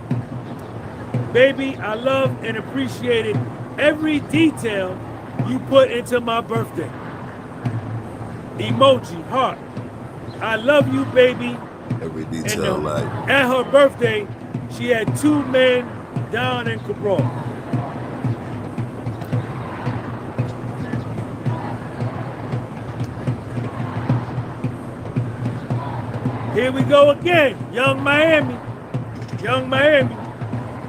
S2: baby, I love and appreciated every detail you put into my birthday. Emoji, heart. I love you, baby.
S1: Every detail, like.
S2: At her birthday, she had 2 men, Don and Cabral. Here we go again. Young Miami. Young Miami.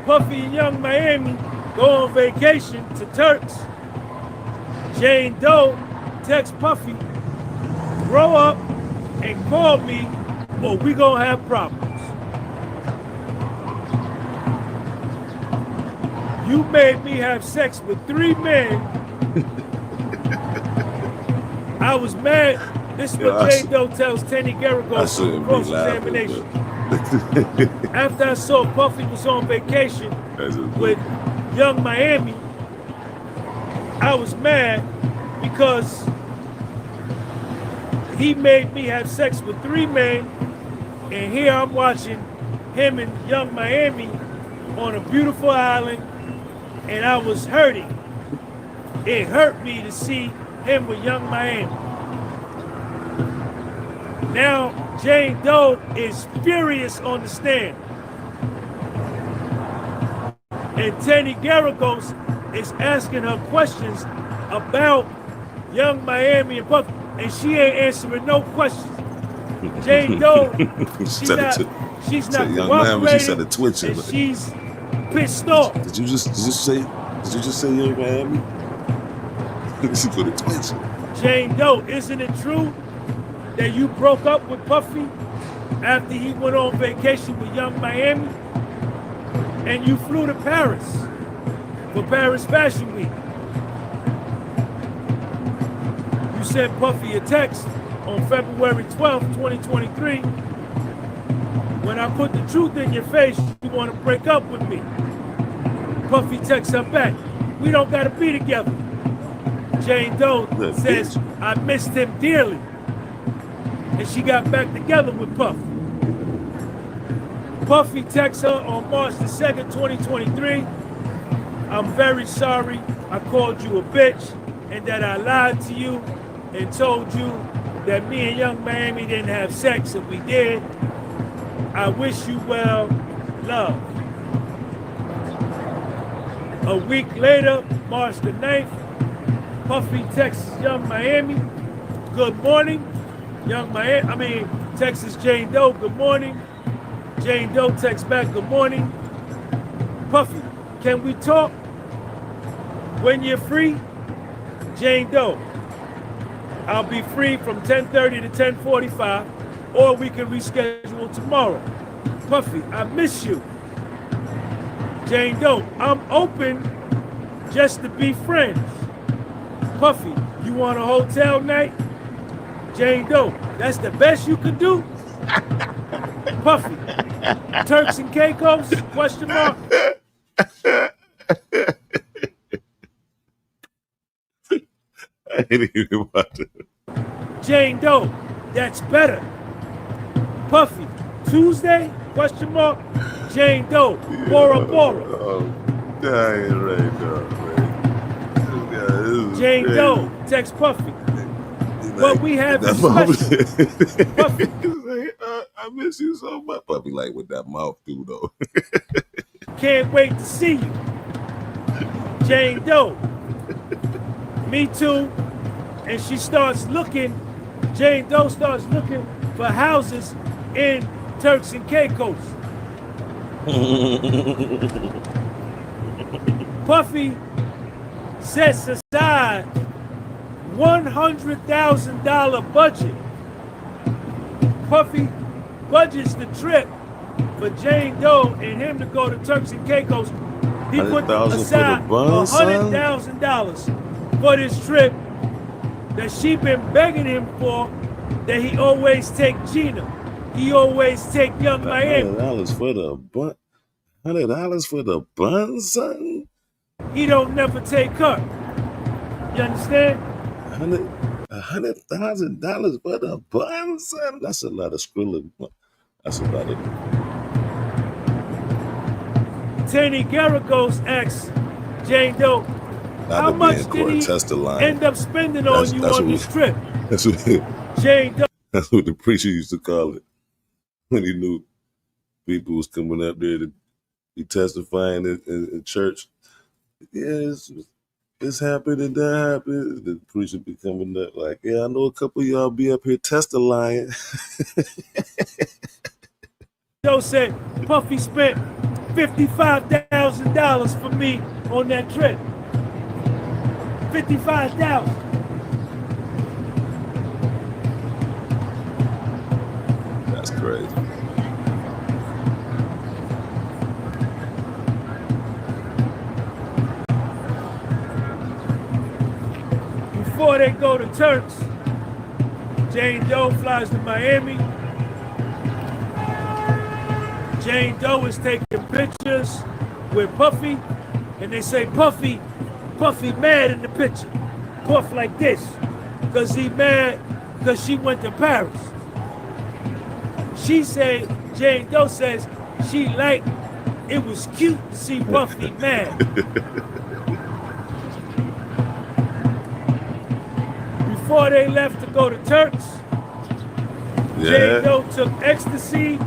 S2: Puffy and Young Miami go on vacation to Turks. Jane Doe texts Puffy, grow up and call me or we gonna have problems. You made me have sex with 3 men. I was mad. This is what Jane Doe tells Tenny Garagos in cross-examination. After I saw Puffy was on vacation with Young Miami, I was mad because he made me have sex with 3 men, and here I'm watching him and Young Miami on a beautiful island, and I was hurting. It hurt me to see him with Young Miami. Now Jane Doe is furious on the stand. And Tenny Garagos is asking her questions about Young Miami and Puffy, and she ain't answering no questions. Jane Doe, she's not cooperating. She started twitching. And she's pissed off.
S1: Did you just say Young Miami? She put a twitch.
S2: Jane Doe, isn't it true that you broke up with Puffy after he went on vacation with Young Miami? And you flew to Paris for Paris Fashion Week. You sent Puffy a text on February 12th, 2023. When I put the truth in your face, you want to break up with me. Puffy texts her back, we don't gotta be together. Jane Doe says, I missed him dearly. And she got back together with Puff. Puffy texts her on March the 2nd, 2023. I'm very sorry I called you a bitch and that I lied to you and told you that me and Young Miami didn't have sex, and we did. I wish you well, love. A week later, March the 9th, Puffy texts Young Miami, good morning. Texts Jane Doe, good morning. Jane Doe texts back, good morning. Puffy, can we talk when you're free? Jane Doe, I'll be free from 10:30 to 10:45, or we can reschedule tomorrow. Puffy, I miss you. Jane Doe, I'm open just to be friends. Puffy, you want a hotel night? Jane Doe, that's the best you could do? Puffy, Turks and Caicos? Question mark.
S1: I didn't even watch it.
S2: Jane Doe, that's better. Puffy, Tuesday? Question mark. Jane Doe, Bora Bora.
S1: Oh, dying right now, man.
S2: Jane Doe, text Puffy. But we have this special. Puffy.
S1: I miss you so much. Puffy like with that mouth too, though.
S2: Can't wait to see you. Jane Doe. Me too. And she starts looking, Jane Doe starts looking for houses in Turks and Caicos. Puffy sets aside $100,000 budget. Puffy budgets the trip for Jane Doe and him to go to Turks and Caicos. He put aside $100,000 for this trip that she been begging him for, that he always take Gina. He always take Young Miami.
S1: $100 for the bun? $100 for the bun, son?
S2: He don't never take her. You understand?
S1: $100,000 for the bun, son? That's a lot of Skrilla. That's a lot of.
S2: Tenny Garagos asks Jane Doe, how much did he end up spending on you on this trip?
S1: That's what,
S2: Jane Doe.
S1: That's what the preacher used to call it when he knew people was coming up there to be testifying in church. Yes, it's happened and that happened. The preacher be coming up like, yeah, I know a couple of y'all be up here testifying.
S2: Doe said Puffy spent $55,000 for me on that trip. 55,000.
S1: That's crazy.
S2: Before they go to Turks, Jane Doe flies to Miami. Jane Doe is taking pictures with Puffy, and they say Puffy mad in the picture. Puff like this, because he mad because she went to Paris. Jane Doe says she liked, it was cute to see Puffy mad. Before they left to go to Turks, Jane Doe took ecstasy.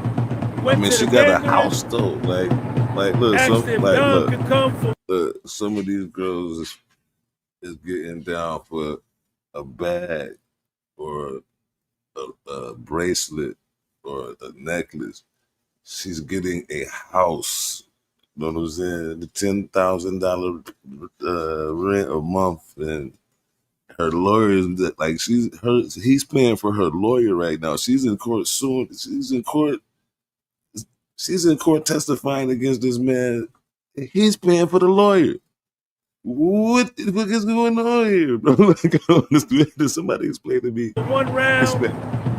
S1: I mean, she got a house though. Like look, some of these girls is getting down for a bag or a bracelet or a necklace. She's getting a house. You know what I'm saying? The $10,000 rent a month, and her lawyers like he's paying for her lawyer right now. She's in court soon. She's in court testifying against this man. He's paying for the lawyer. What is going on here, bro? Like, I don't understand. Somebody explain to me.
S2: One round.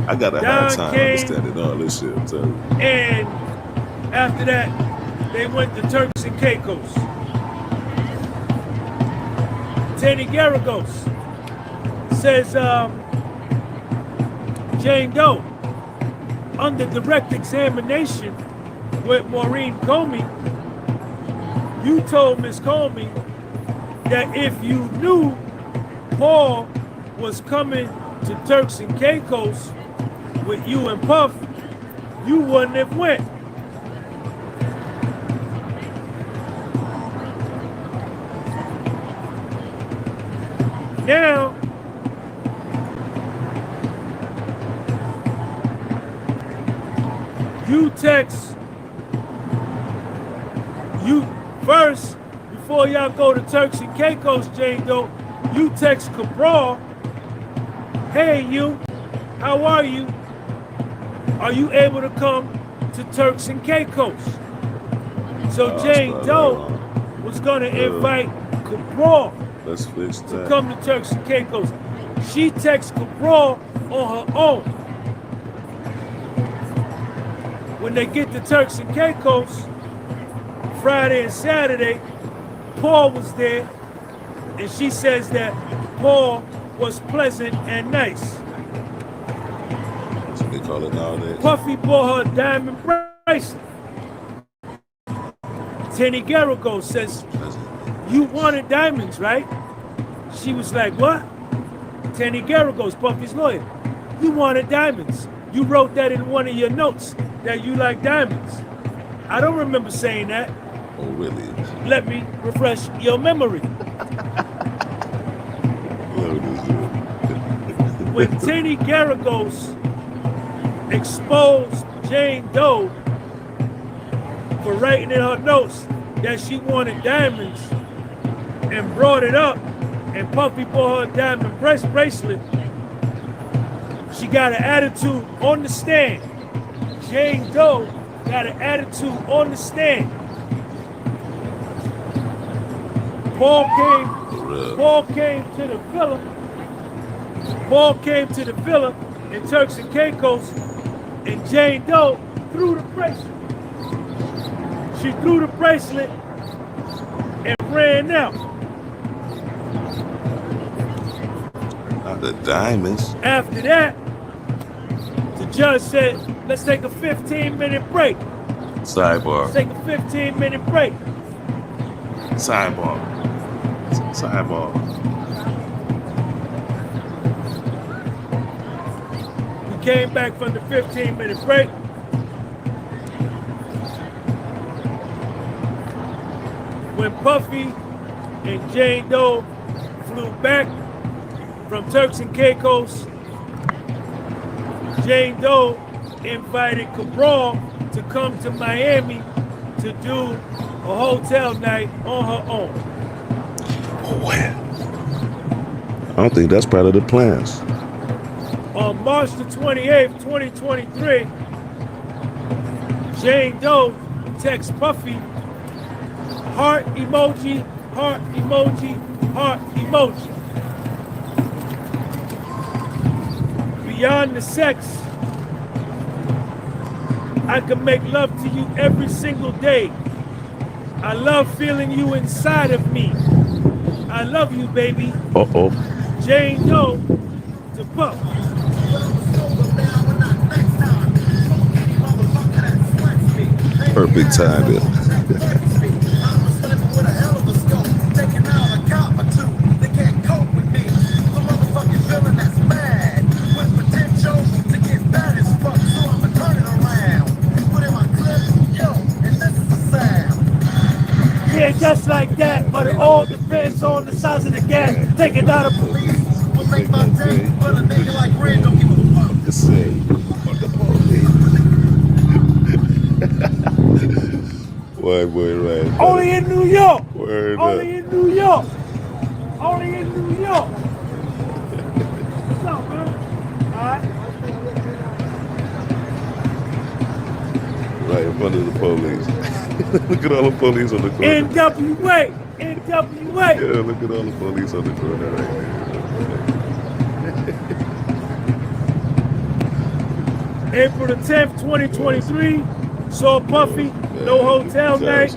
S1: I got a hard time understanding all this shit. I'm telling you.
S2: And after that, they went to Turks and Caicos. Teddy Garagos says Jane Doe, under direct examination with Maureen Comey, you told Miss Comey that if you knew Paul was coming to Turks and Caicos with you and Puff, you wouldn't have went. Now, you first, before y'all go to Turks and Caicos, Jane Doe, you text Cabral, hey you, how are you? Are you able to come to Turks and Caicos? So Jane Doe was gonna invite Cabral to come to Turks and Caicos. She texts Cabral on her own. When they get to Turks and Caicos, Friday and Saturday, Paul was there, and she says that Paul was pleasant and nice.
S1: That's what they call it nowadays.
S2: Puffy bought her a diamond bracelet. Tenny Garagos says, you wanted diamonds, right? She was like, what? Tenny Garagos, Puffy's lawyer. You wanted diamonds. You wrote that in one of your notes that you like diamonds. I don't remember saying that.
S1: Oh, really?
S2: Let me refresh your memory. When Tenny Garagos exposed Jane Doe for writing in her notes that she wanted diamonds and brought it up, and Puffy bought her a diamond bracelet, she got an attitude on the stand. Jane Doe got an attitude on the stand. Paul came to the villa. Paul came to the villa in Turks and Caicos, and Jane Doe threw the bracelet. She threw the bracelet and ran out.
S1: Not the diamonds.
S2: After that, the judge said, let's take a 15-minute break.
S1: Sidebar.
S2: Let's take a 15-minute break.
S1: Sidebar.
S2: We came back from the 15-minute break. When Puffy and Jane Doe flew back from Turks and Caicos, Jane Doe invited Cabral to come to Miami to do a hotel night on her own.
S1: Well, I don't think that's part of the plans.
S2: On March the 28th, 2023, Jane Doe texts Puffy, heart emoji, heart emoji, heart emoji. Beyond the sex, I can make love to you every single day. I love feeling you inside of me. I love you, baby.
S1: Uh-oh.
S2: Jane Doe to Puff.
S1: Perfect timing.
S2: Yeah, just like that, but it all depends on the size of the gas. Take it out of police. Will make my day, but a nigga like Red don't give a fuck
S1: to say. Boy, right.
S2: Only in New York.
S1: Word
S2: Only
S1: up.
S2: in New York. Only in New York. What's up, man? All right.
S1: Right in front of the police. Look at all the police on the corner.
S2: NWA. NWA.
S1: Yeah, look at all the police on the corner right
S2: there. April the 10th, 2023. Saw Puffy. No hotel night.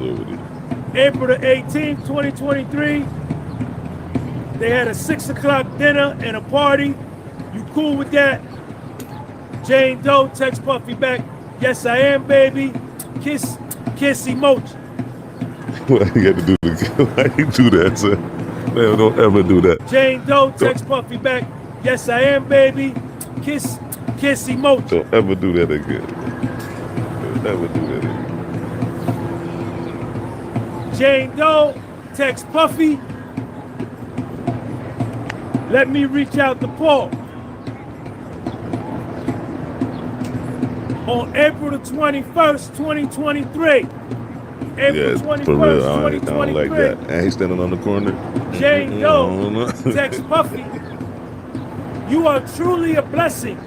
S2: April the 18th, 2023. They had a 6 o'clock dinner and a party. You cool with that? Jane Doe texts Puffy back. Yes, I am, baby. Kiss emoji.
S1: Why you got to do that? Why you do that, sir? Man, don't ever do that.
S2: Jane Doe texts Puffy back. Yes, I am, baby. Kiss emoji.
S1: Don't ever do that again. Don't ever do that again.
S2: Jane Doe texts Puffy. Let me reach out to Paul. On April the 21st, 2023. April 21st,
S1: for real, I
S2: 2023.
S1: don't like that. And he's standing on the corner.
S2: Jane Doe texts Puffy. You are truly a blessing.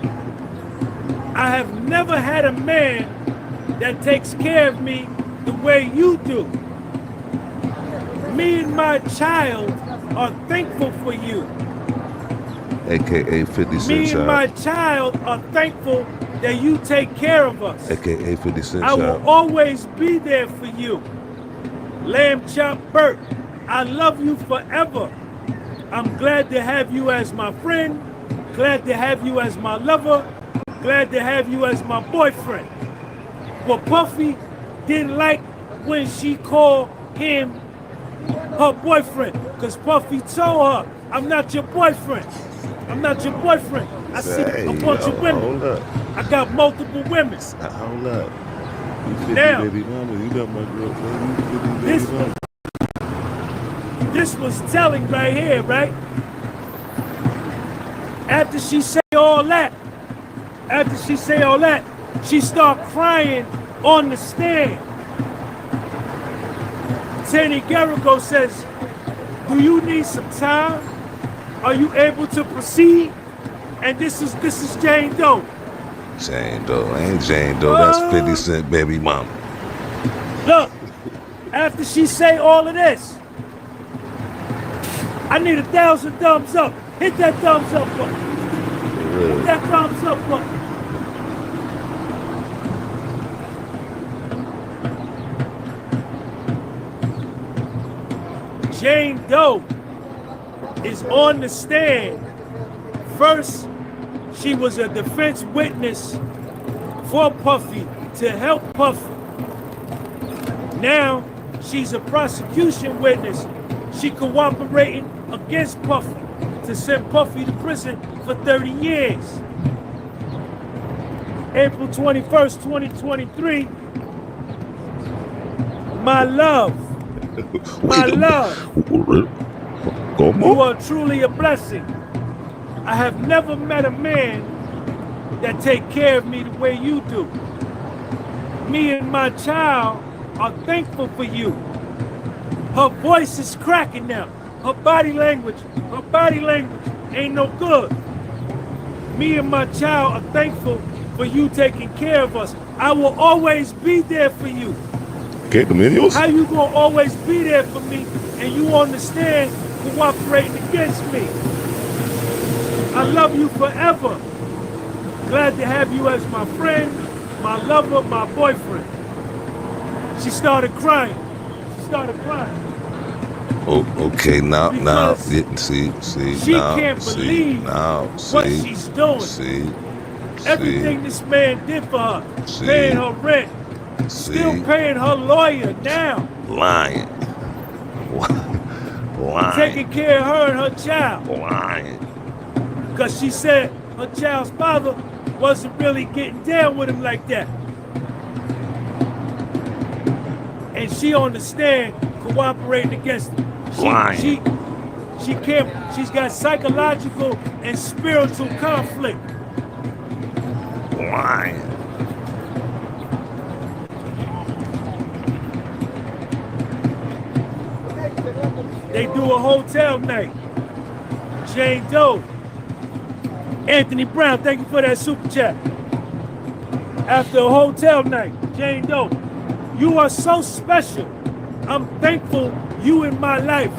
S2: I have never had a man that takes care of me the way you do. Me and my child are thankful for you.
S1: AKA 50 Cent
S2: Me and
S1: Child.
S2: my child are thankful that you take care of us.
S1: AKA 50 Cent
S2: I
S1: Child.
S2: will always be there for you. Lamb Chop Burt, I love you forever. I'm glad to have you as my friend. Glad to have you as my lover. Glad to have you as my boyfriend. But Puffy didn't like when she called him her boyfriend, because Puffy told her, I'm not your boyfriend. I'm not your boyfriend. I see a bunch of women.
S1: Hold up.
S2: I got multiple women.
S1: Hold up. You 50
S2: Now,
S1: baby mama. You got my girlfriend. You 50 baby
S2: This,
S1: mama.
S2: this was telling right here, right? After she say all that, she start crying on the stand. Tani Garrigo says, do you need some time? Are you able to proceed? And this is Jane Doe.
S1: Jane Doe. Ain't Jane Doe. That's 50 Cent baby mama.
S2: Look, after she say all of this, I need 1,000 thumbs up. Hit that thumbs up button. Hit that thumbs up button. Jane Doe is on the stand. First, she was a defense witness for Puffy to help Puffy. Now, she's a prosecution witness. She cooperating against Puffy to send Puffy to prison for 30 years. April 21st, 2023. My love. My love. You are truly a blessing. I have never met a man that take care of me the way you do. Me and my child are thankful for you. Her voice is cracking now. Her body language ain't no good. Me and my child are thankful for you taking care of us. I will always be there for you.
S1: Okay, the millennials.
S2: How you gonna always be there for me and you understand cooperating against me? I love you forever. Glad to have you as my friend, my lover, my boyfriend. She started crying.
S1: Oh, okay, now,
S2: Because
S1: see,
S2: she
S1: now,
S2: can't
S1: see,
S2: believe
S1: now,
S2: what
S1: see,
S2: she's doing.
S1: see,
S2: Everything this man did for her,
S1: See.
S2: paying her rent, still
S1: see,
S2: paying her lawyer now,
S1: lying, lying,
S2: taking care of her and her child.
S1: lying.
S2: Because she said her child's father wasn't really getting down with him like that. And she understand cooperating against him. She can't, she's got psychological and spiritual conflict.
S1: Lying.
S2: They do a hotel night. Jane Doe. Anthony Brown, thank you for that super chat. After a hotel night, Jane Doe, you are so special. I'm thankful you in my life.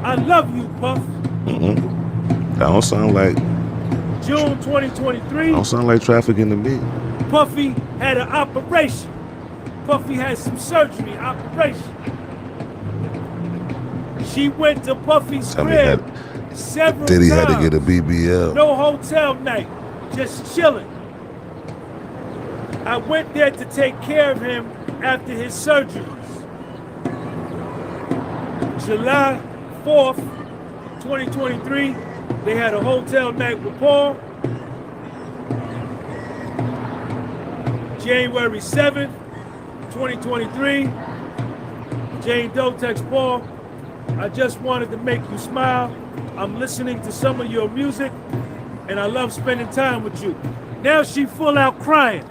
S2: I love you, Puff.
S1: That don't sound like.
S2: June 2023.
S1: Don't sound like trafficking to me.
S2: Puffy had an operation. Puffy had some surgery, operation. She went to Puffy's crib several
S1: Diddy
S2: times.
S1: had to get a BBL.
S2: No hotel night, just chilling. I went there to take care of him after his surgeries. July 4th, 2023, they had a hotel night with Paul. January 7th, 2023, Jane Doe texts Paul, I just wanted to make you smile. I'm listening to some of your music and I love spending time with you. Now she full out crying.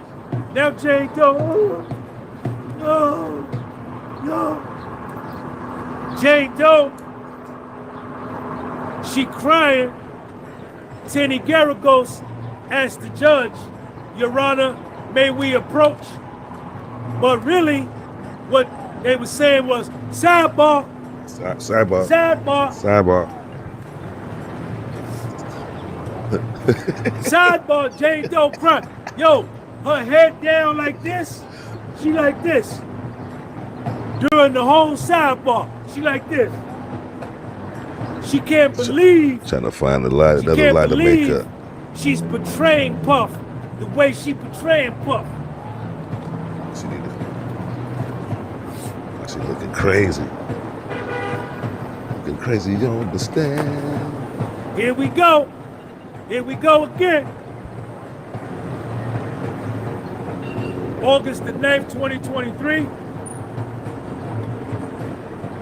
S2: Now Jane Doe, Jane Doe, she crying. Tenny Garagos asked the judge, Your Honor, may we approach? But really, what they were saying was, sidebar.
S1: Sidebar.
S2: Sidebar.
S1: Sidebar.
S2: Sidebar, Jane Doe crying. Yo, her head down like this, she like this. During the whole sidebar, she like this. She can't believe.
S1: Trying to find another lie to make up.
S2: She's betraying Puff the way she betraying Puff.
S1: She looking crazy. Looking crazy, you don't understand.
S2: Here we go. Here we go again. August the 9th, 2023.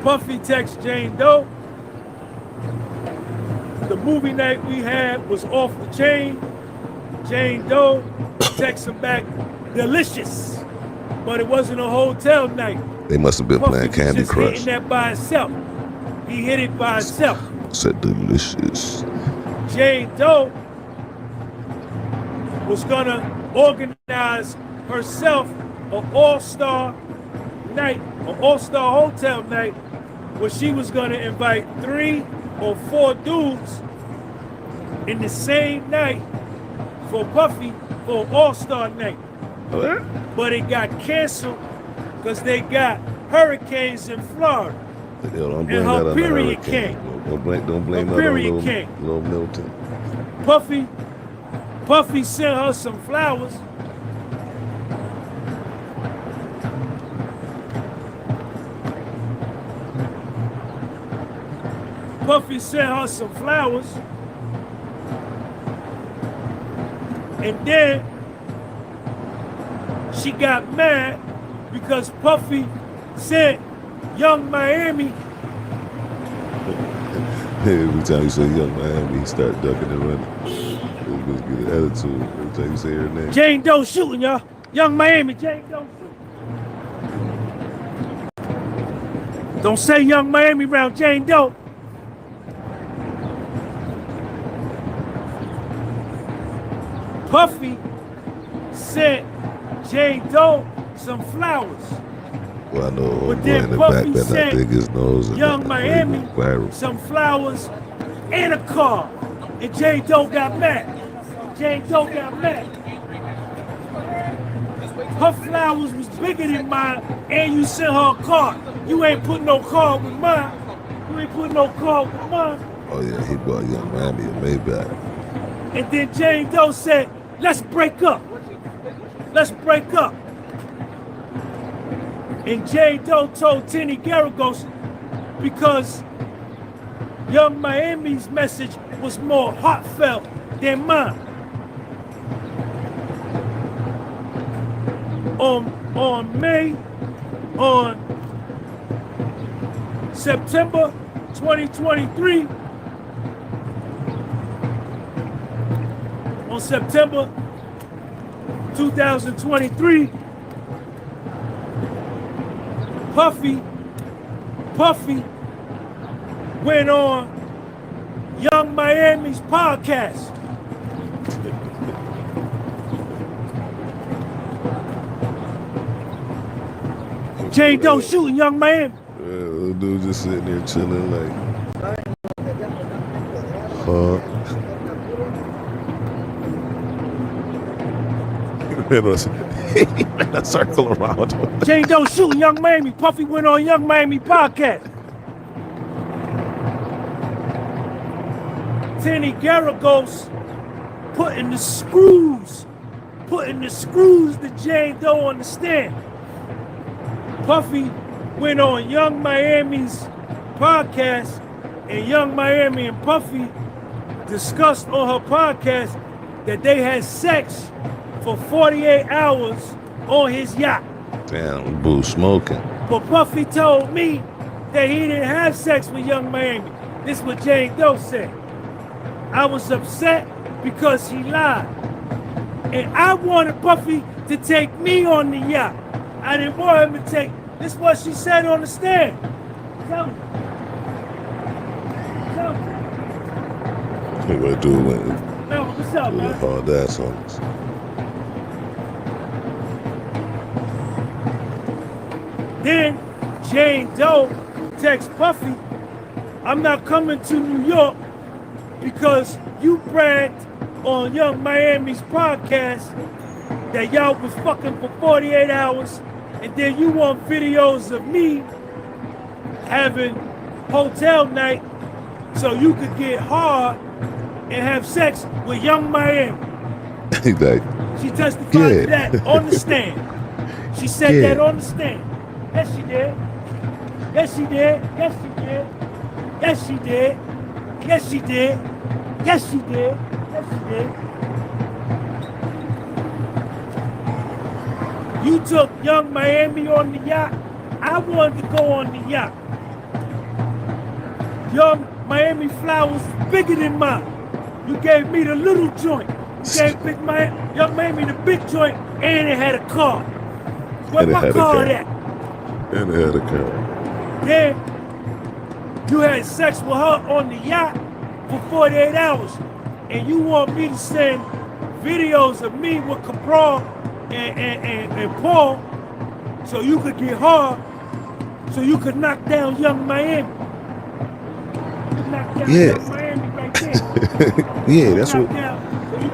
S2: Puffy texts Jane Doe. The movie night we had was off the chain. Jane Doe texts him back, delicious. But it wasn't a hotel night.
S1: They must have been
S2: Puffy
S1: playing Candy
S2: just
S1: Crush.
S2: hitting that by itself. He hit it by itself.
S1: Said delicious.
S2: Jane Doe was gonna organize herself an all-star night, an all-star hotel night, where she was gonna invite 3 or 4 dudes in the same night for Puffy for an all-star night.
S1: What?
S2: But it got canceled because they got hurricanes in Florida.
S1: Yo, don't
S2: And
S1: blame
S2: her
S1: that on the
S2: period
S1: hurricane.
S2: came.
S1: Don't blame
S2: Her
S1: that
S2: period
S1: on
S2: came.
S1: little Milton.
S2: Puffy sent her some flowers. Puffy sent her some flowers. And then she got mad because Puffy sent Young Miami.
S1: Every time you say Young Miami, he start ducking and running. He must get an attitude every time you say her name.
S2: Jane Doe shooting, y'all. Young Miami, Jane Doe shooting. Don't say Young Miami around Jane Doe. Puffy sent Jane Doe some flowers.
S1: Well, I know
S2: But
S1: boy
S2: then
S1: in the
S2: Puffy
S1: back better not dig his nose and
S2: Young Miami
S1: viral.
S2: some flowers and a car. And Jane Doe got mad. Jane Doe got mad. Her flowers was bigger than mine, and you sent her a car. You ain't putting no car with mine. You ain't putting no car with mine.
S1: Oh yeah, he bought Young Miami a Maybach.
S2: And then Jane Doe said, let's break up. Let's break up. And Jane Doe told Tenny Garagos because Young Miami's message was more heartfelt than mine. On September 2023, on September 2023, Puffy went on Young Miami's podcast. Jane Doe shooting Young Miami.
S1: Little dude just sitting there chilling like, huh? He ran a circle around.
S2: Jane Doe shooting Young Miami. Puffy went on Young Miami podcast. Tenny Garagos putting the screws to Jane Doe on the stand. Puffy went on Young Miami's podcast, and Young Miami and Puffy discussed on her podcast that they had sex for 48 hours on his yacht.
S1: Damn, boo smoking.
S2: But Puffy told me that he didn't have sex with Young Miami. This is what Jane Doe said. I was upset because he lied. And I wanted Puffy to take me on the yacht. I didn't want him to take. This is what she said on the stand. Tell me. Tell me.
S1: What dude went
S2: No, what's up,
S1: with a
S2: man?
S1: hard ass on us.
S2: Then Jane Doe texts Puffy, I'm not coming to New York because you bragged on Young Miami's podcast that y'all was fucking for 48 hours, and then you want videos of me having hotel night so you could get hard and have sex with Young Miami.
S1: Like,
S2: She testified to that on the stand. She said that on the stand. Yes, she did. Yes, she did. Yes, she did. Yes, she did. Yes, she did. Yes, she did. Yes, she did. You took Young Miami on the yacht. I wanted to go on the yacht. Young Miami flowers bigger than mine. You gave me the little joint. You gave Young Miami the big joint, and it had a car. Where my car at?
S1: And it had a car.
S2: Then you had sex with her on the yacht for 48 hours, and you want me to send videos of me with Cabral and Paul so you could get hard, so you could knock down Young Miami. Knock down Young Miami right there.
S1: Yeah, that's what.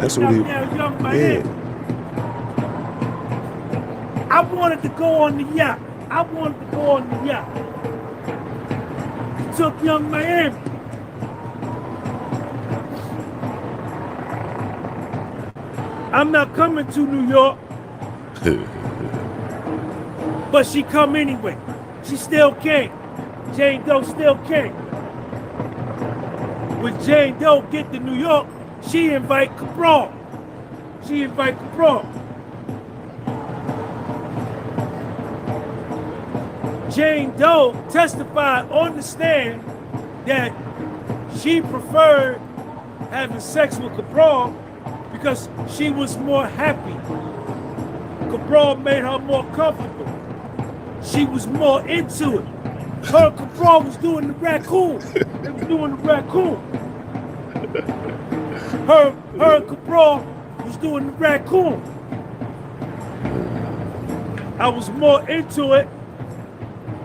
S2: That's what he. Young Miami. Yeah. I wanted to go on the yacht. I wanted to go on the yacht. He took Young Miami. I'm not coming to New York. But she come anyway. She still came. Jane Doe still came. When Jane Doe get to New York, she invite Cabral. She invite Cabral. Jane Doe testified on the stand that she preferred having sex with Cabral because she was more happy. Cabral made her more comfortable. She was more into it. Her and Cabral was doing the raccoon. They was doing the raccoon. Her and Cabral was doing the raccoon. I was more into it,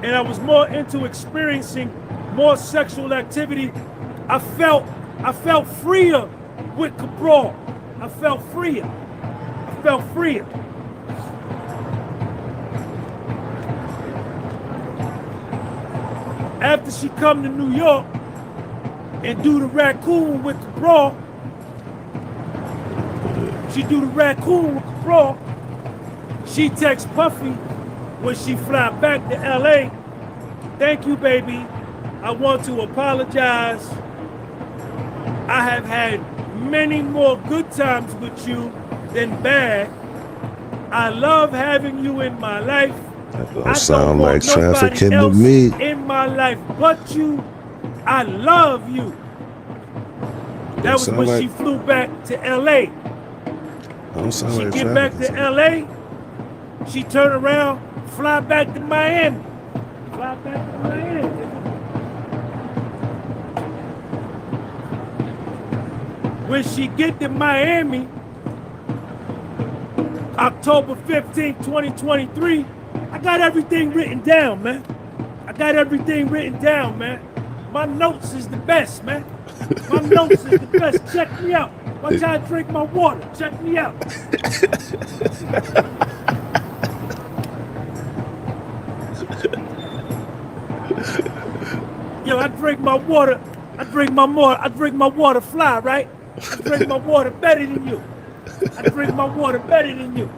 S2: and I was more into experiencing more sexual activity. I felt freer with Cabral. I felt freer. After she come to New York and do the raccoon with Cabral, she texts Puffy when she fly back to LA. Thank you, baby. I want to apologize. I have had many more good times with you than bad. I love having you in my life.
S1: That don't sound like trafficking to me.
S2: In my life but you. I love you. That was when she flew back to LA. She get back to LA, she turn around, fly back to Miami. When she get to Miami, October 15, 2023, I got everything written down, man. My notes is the best, man. Check me out. Watch how I drink my water. Check me out. Yo, I drink my water fly, right? I drink my water better than you. Drink my water better than you.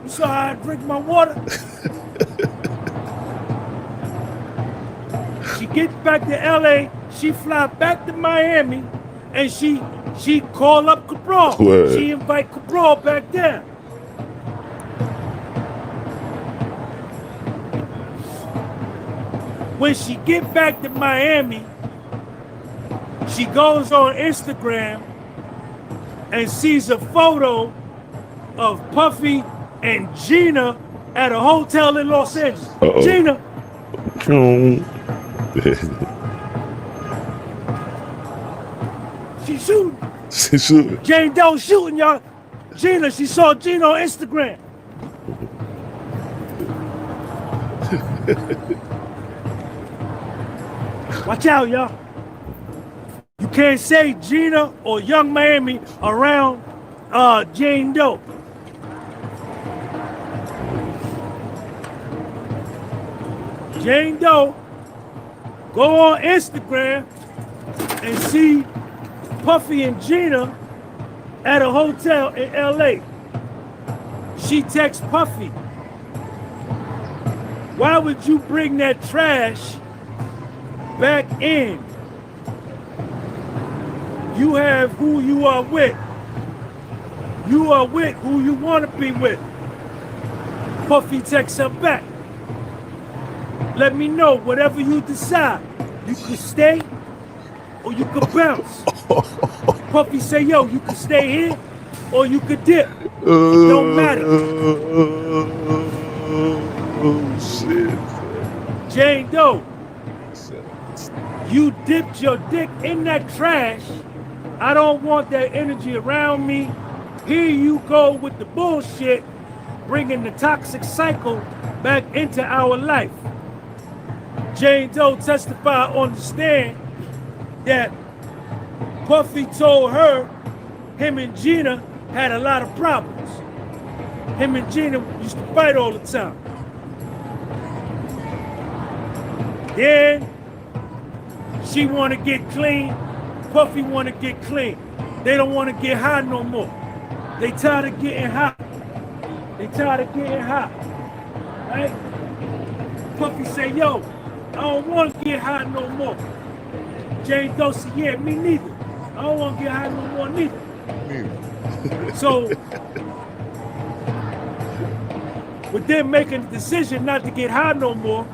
S2: You saw how I drink my water? She gets back to LA, she fly back to Miami, and she call up Cabral.
S1: Word.
S2: She invite Cabral back down. When she get back to Miami, she goes on Instagram and sees a photo of Puffy and Gina at a hotel in Los Angeles. Gina. She shooting. Jane Doe shooting, y'all. Gina, she saw Gina on Instagram. Watch out, y'all. You can't say Gina or Young Miami around Jane Doe. Jane Doe go on Instagram and see Puffy and Gina at a hotel in LA. She texts Puffy, why would you bring that trash back in? You have who you are with. You are with who you want to be with. Puffy texts her back. Let me know, whatever you decide. You can stay or you could bounce. Puffy say, yo, you can stay here or you could dip. It don't matter.
S1: Oh, shit.
S2: Jane Doe, you dipped your dick in that trash. I don't want that energy around me. Here you go with the bullshit, bringing the toxic cycle back into our life. Jane Doe testified on the stand that Puffy told her him and Gina had a lot of problems. Him and Gina used to fight all the time. Then she want to get clean. Puffy want to get clean. They don't want to get high no more. They tired of getting hot. Right? Puffy say, yo, I don't want to get high no more. Jane Doe said, yeah, me neither. I don't want to get high no more neither. So, with them making the decision not to get high no more,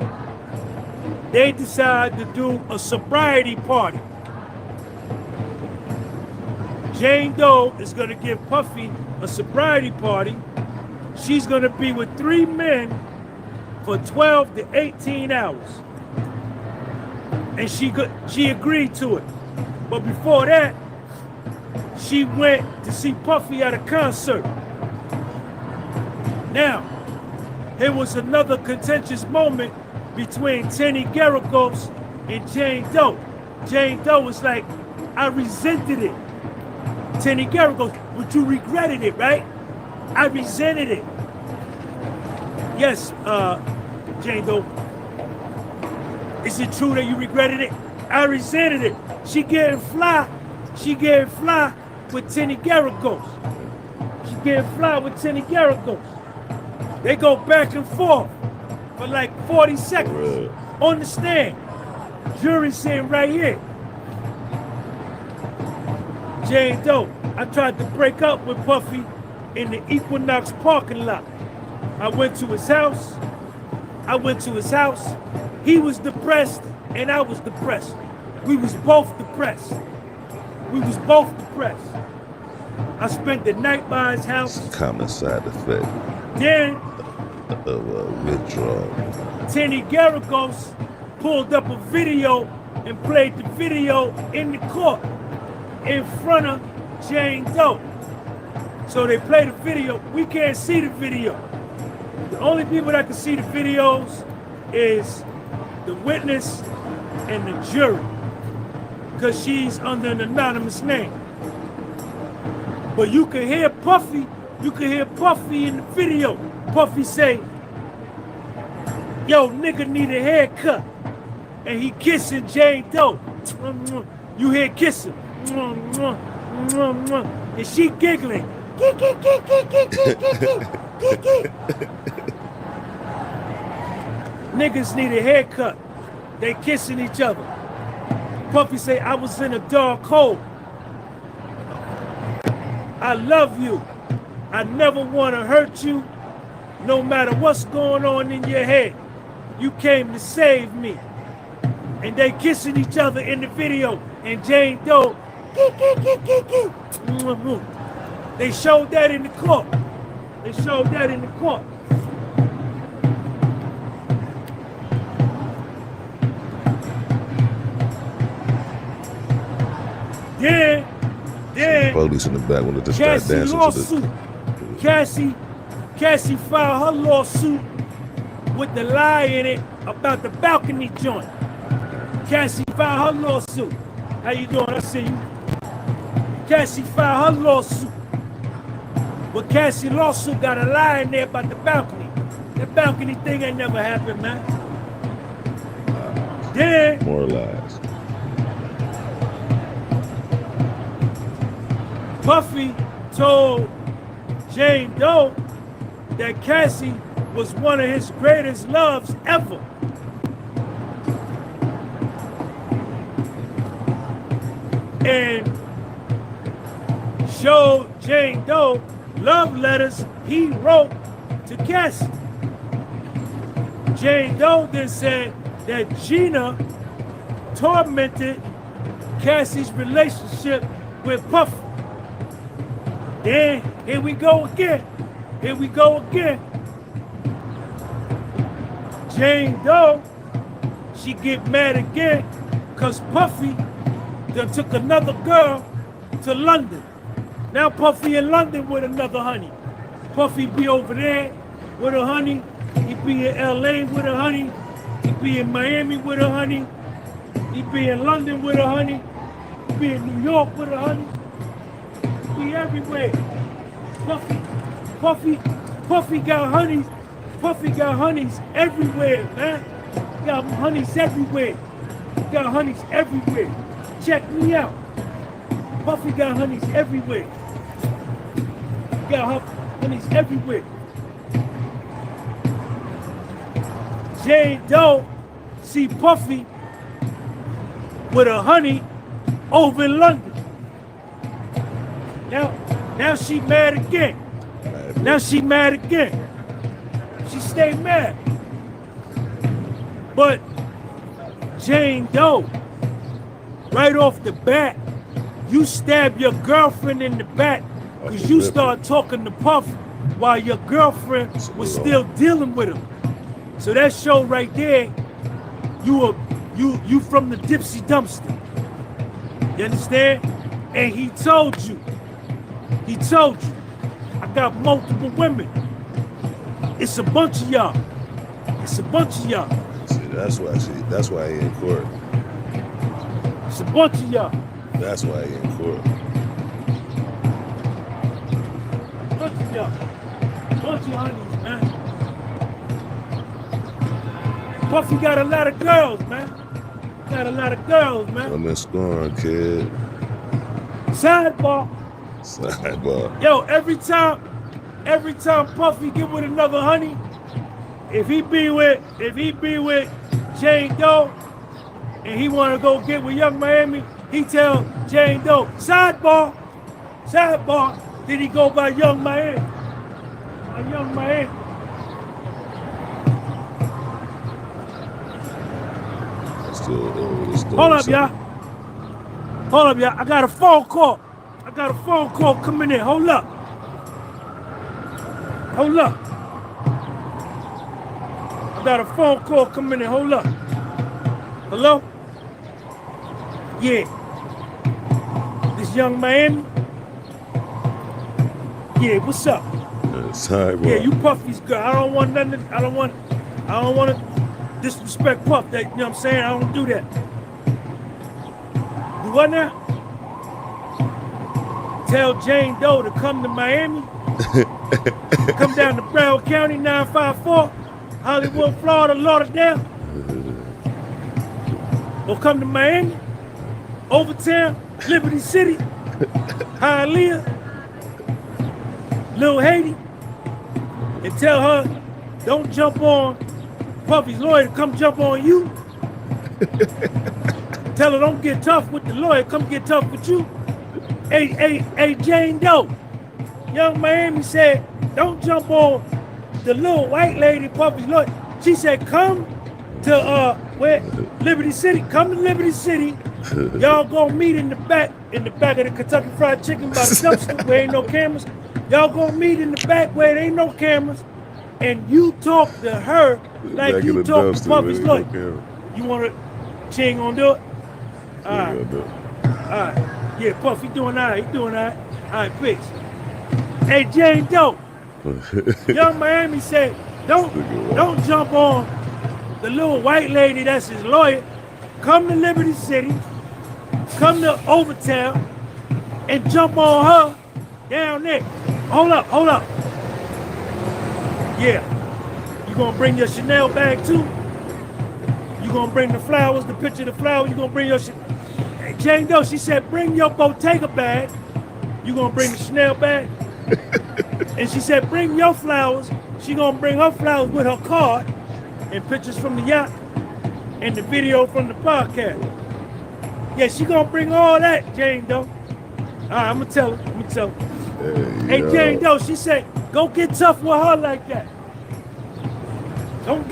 S2: they decide to do a sobriety party. Jane Doe is going to give Puffy a sobriety party. she's gonna be with 3 men for 12 to 18 hours. And she agreed to it. But before that, she went to see Puffy at a concert. Now, there was another contentious moment between Tenny Garagos and Jane Doe. Jane Doe was like, I resented it. Tenny Garagos, but you regretted it, right? I resented it. Yes, Jane Doe. Is it true that you regretted it? I resented it. She getting fly with Tenny Garagos. She getting fly with Tenny Garagos. They go back and forth for like 40 seconds on the stand. Jury sitting right here. Jane Doe, I tried to break up with Puffy in the Equinox parking lot. I went to his house. He was depressed and I was depressed. We was both depressed. I spent the night by his house.
S1: Common side effect
S2: Then
S1: of withdrawal.
S2: Tenny Garagos pulled up a video and played the video in the court in front of Jane Doe. So they play the video. We can't see the video. The only people that can see the videos is the witness and the jury, because she's under an anonymous name. But you can hear Puffy in the video. Puffy say, yo, nigga need a haircut. And he kissing Jane Doe. You hear kissing. And she giggling. Niggas need a haircut. They kissing each other. Puffy say, I was in a dark hole. I love you. I never want to hurt you. No matter what's going on in your head, you came to save me. And they kissing each other in the video. And Jane Doe, they showed that in the court. Then
S1: Police in the back wanted to start
S2: Cassie
S1: dancing
S2: lawsuit.
S1: to
S2: Cassie filed her lawsuit with the lie in it about the balcony joint. Cassie filed her lawsuit. How you doing? I see you. Cassie filed her lawsuit. But Cassie lawsuit got a lie in there about the balcony. That balcony thing ain't never happened, man. Then
S1: more lies.
S2: Puffy told Jane Doe that Cassie was one of his greatest loves ever. And showed Jane Doe love letters he wrote to Cassie. Jane Doe then said that Gina tormented Cassie's relationship with Puffy. Then, here we go again. Jane Doe, she get mad again because Puffy done took another girl to London. Now Puffy in London with another honey. Puffy be over there with a honey. He be in LA with a honey. He be in Miami with a honey. He be in London with a honey. He be in New York with a honey. Be everywhere. Puffy got honeys. Puffy got honeys everywhere, man. Got honeys everywhere. Check me out. Puffy got honeys everywhere. Jane Doe see Puffy with a honey over in London. Now she mad again. She stay mad. But Jane Doe, right off the bat, you stab your girlfriend in the back because you start talking to Puff while your girlfriend was still dealing with him. So that show right there, you from the Dipsy dumpster. You understand? And he told you, I got multiple women. It's a bunch of y'all.
S1: See, that's why he in court.
S2: It's a bunch of y'all.
S1: That's why he in court.
S2: Bunch of y'all. Bunch of honeys, man. Puffy got a lot of girls, man.
S1: I'm in scoring, kid.
S2: Sidebar. Yo, every time Puffy get with another honey, if he be with Jane Doe and he wanna go get with Young Miami, he tell Jane Doe, sidebar, did he go by Young Miami? Young Miami. Hold up, y'all. I got a phone call. Coming in. Hold up. I got a phone call coming in. Hold up. Hello? Yeah. This Young Miami? Yeah, what's up? Yeah, you Puffy's girl. I don't want to disrespect Puff. That, you know what I'm saying? I don't do that. You what now? Tell Jane Doe to come to Miami. Come down to Broward County, 954, Hollywood, Florida, Lauderdale. Or come to Miami, Overtown, Liberty City, Hialeah, Little Haiti, and tell her, don't jump on Puffy's lawyer to come jump on you. Tell her don't get tough with the lawyer, come get tough with you. Hey, Jane Doe. Young Miami said, don't jump on the little white lady Puffy's lawyer. She said, come to where? Liberty City. Come to Liberty City. Y'all gonna meet in the back of the Kentucky Fried Chicken by the dumpster where ain't no cameras. Y'all gonna meet in the back where there ain't no cameras. And you talk to her like you talk to Puffy's lawyer. You wanna, she ain't gonna do it? All right. Yeah, Puff, he doing all right. All right, fix. Hey, Jane Doe. Young Miami said, don't jump on the little white lady that's his lawyer. Come to Liberty City, come to Overtown, and jump on her down there. Hold up. Yeah. You gonna bring your Chanel bag too? You gonna bring the flowers, the picture of the flowers? You gonna bring your Hey, Jane Doe, she said, bring your Bottega bag. You gonna bring the Chanel bag? And she said, bring your flowers. She gonna bring her flowers with her card and pictures from the yacht and the video from the podcast. Yeah, she gonna bring all that, Jane Doe. All right, I'm gonna tell her. Hey, Jane Doe, she said, go get tough with her like that. Don't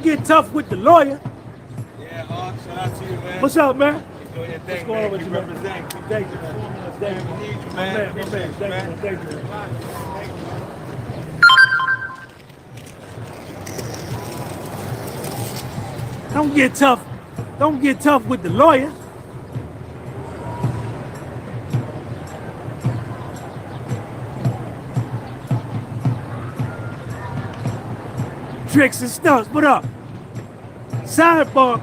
S2: get tough with the lawyer.
S3: Yeah, shout out to you, man.
S2: What's up, man?
S3: Doing your thing,
S2: What's going on with you, man?
S3: represent.
S2: Thank you.
S3: Thank you, man.
S2: Thank you. Don't get tough with the lawyer. Tricks and stunts, what up? Sidebar.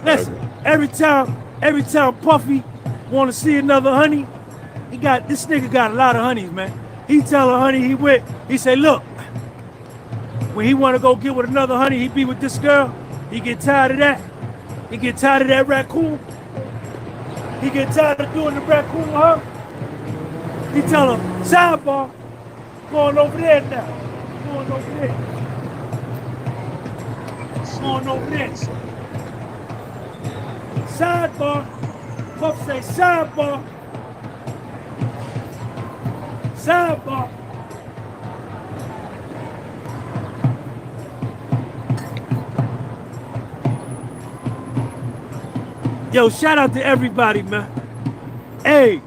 S2: Listen, every time Puffy want to see another honey, this nigga got a lot of honeys, man. He tell a honey he say, look, when he want to go get with another honey, he be with this girl, he get tired of that. He get tired of that raccoon. He get tired of doing the raccoon with her. He tell her, sidebar, going over there now. Going over there. Sidebar. Puff say sidebar. Sidebar. Yo, shout out to everybody, man. Hey,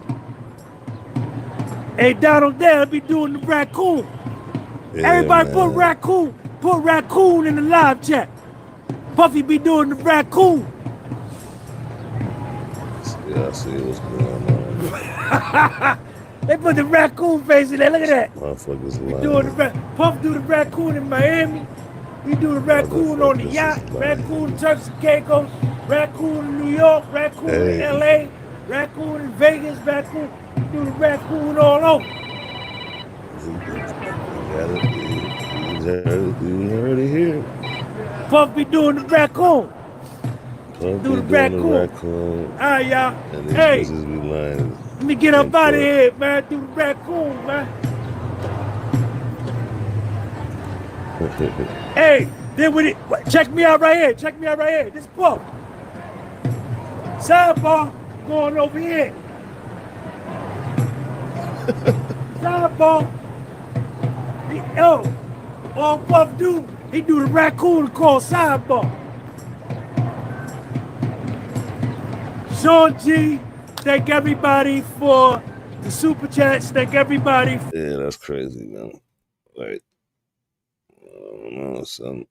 S2: Hey, Donald Dale be doing the raccoon.
S1: Yeah,
S2: Everybody
S1: man.
S2: put raccoon in the live chat. Puffy be doing the raccoon.
S1: Yeah, I see what's going on.
S2: They put the raccoon face in there. Look at that.
S1: Motherfuckers
S2: We doing the
S1: lying.
S2: Puff do the raccoon in Miami. We do the raccoon on the
S1: Motherfuckers
S2: yacht.
S1: is
S2: Raccoon
S1: lying.
S2: in Turks and Caicos. Raccoon in New York. Raccoon in
S1: Hey,
S2: LA. Raccoon in Vegas. Raccoon. We do the raccoon all over.
S1: you got it. You heard it here.
S2: Puff be doing the raccoon.
S1: Puff
S2: Do
S1: be
S2: the
S1: doing the
S2: raccoon.
S1: raccoon,
S2: All right, y'all.
S1: and these
S2: Hey,
S1: bitches be lying
S2: let me get
S1: in
S2: up out of
S1: court.
S2: here, man. Do the raccoon, man. Hey, then with it, check me out right here. Check me out right here. This Puff. Sidebar going over here. Sidebar. All Puff do, he do the raccoon called sidebar. Sean G, thank everybody for the super chats. Thank everybody.
S1: Yeah, that's crazy, man. Like, I don't know, son.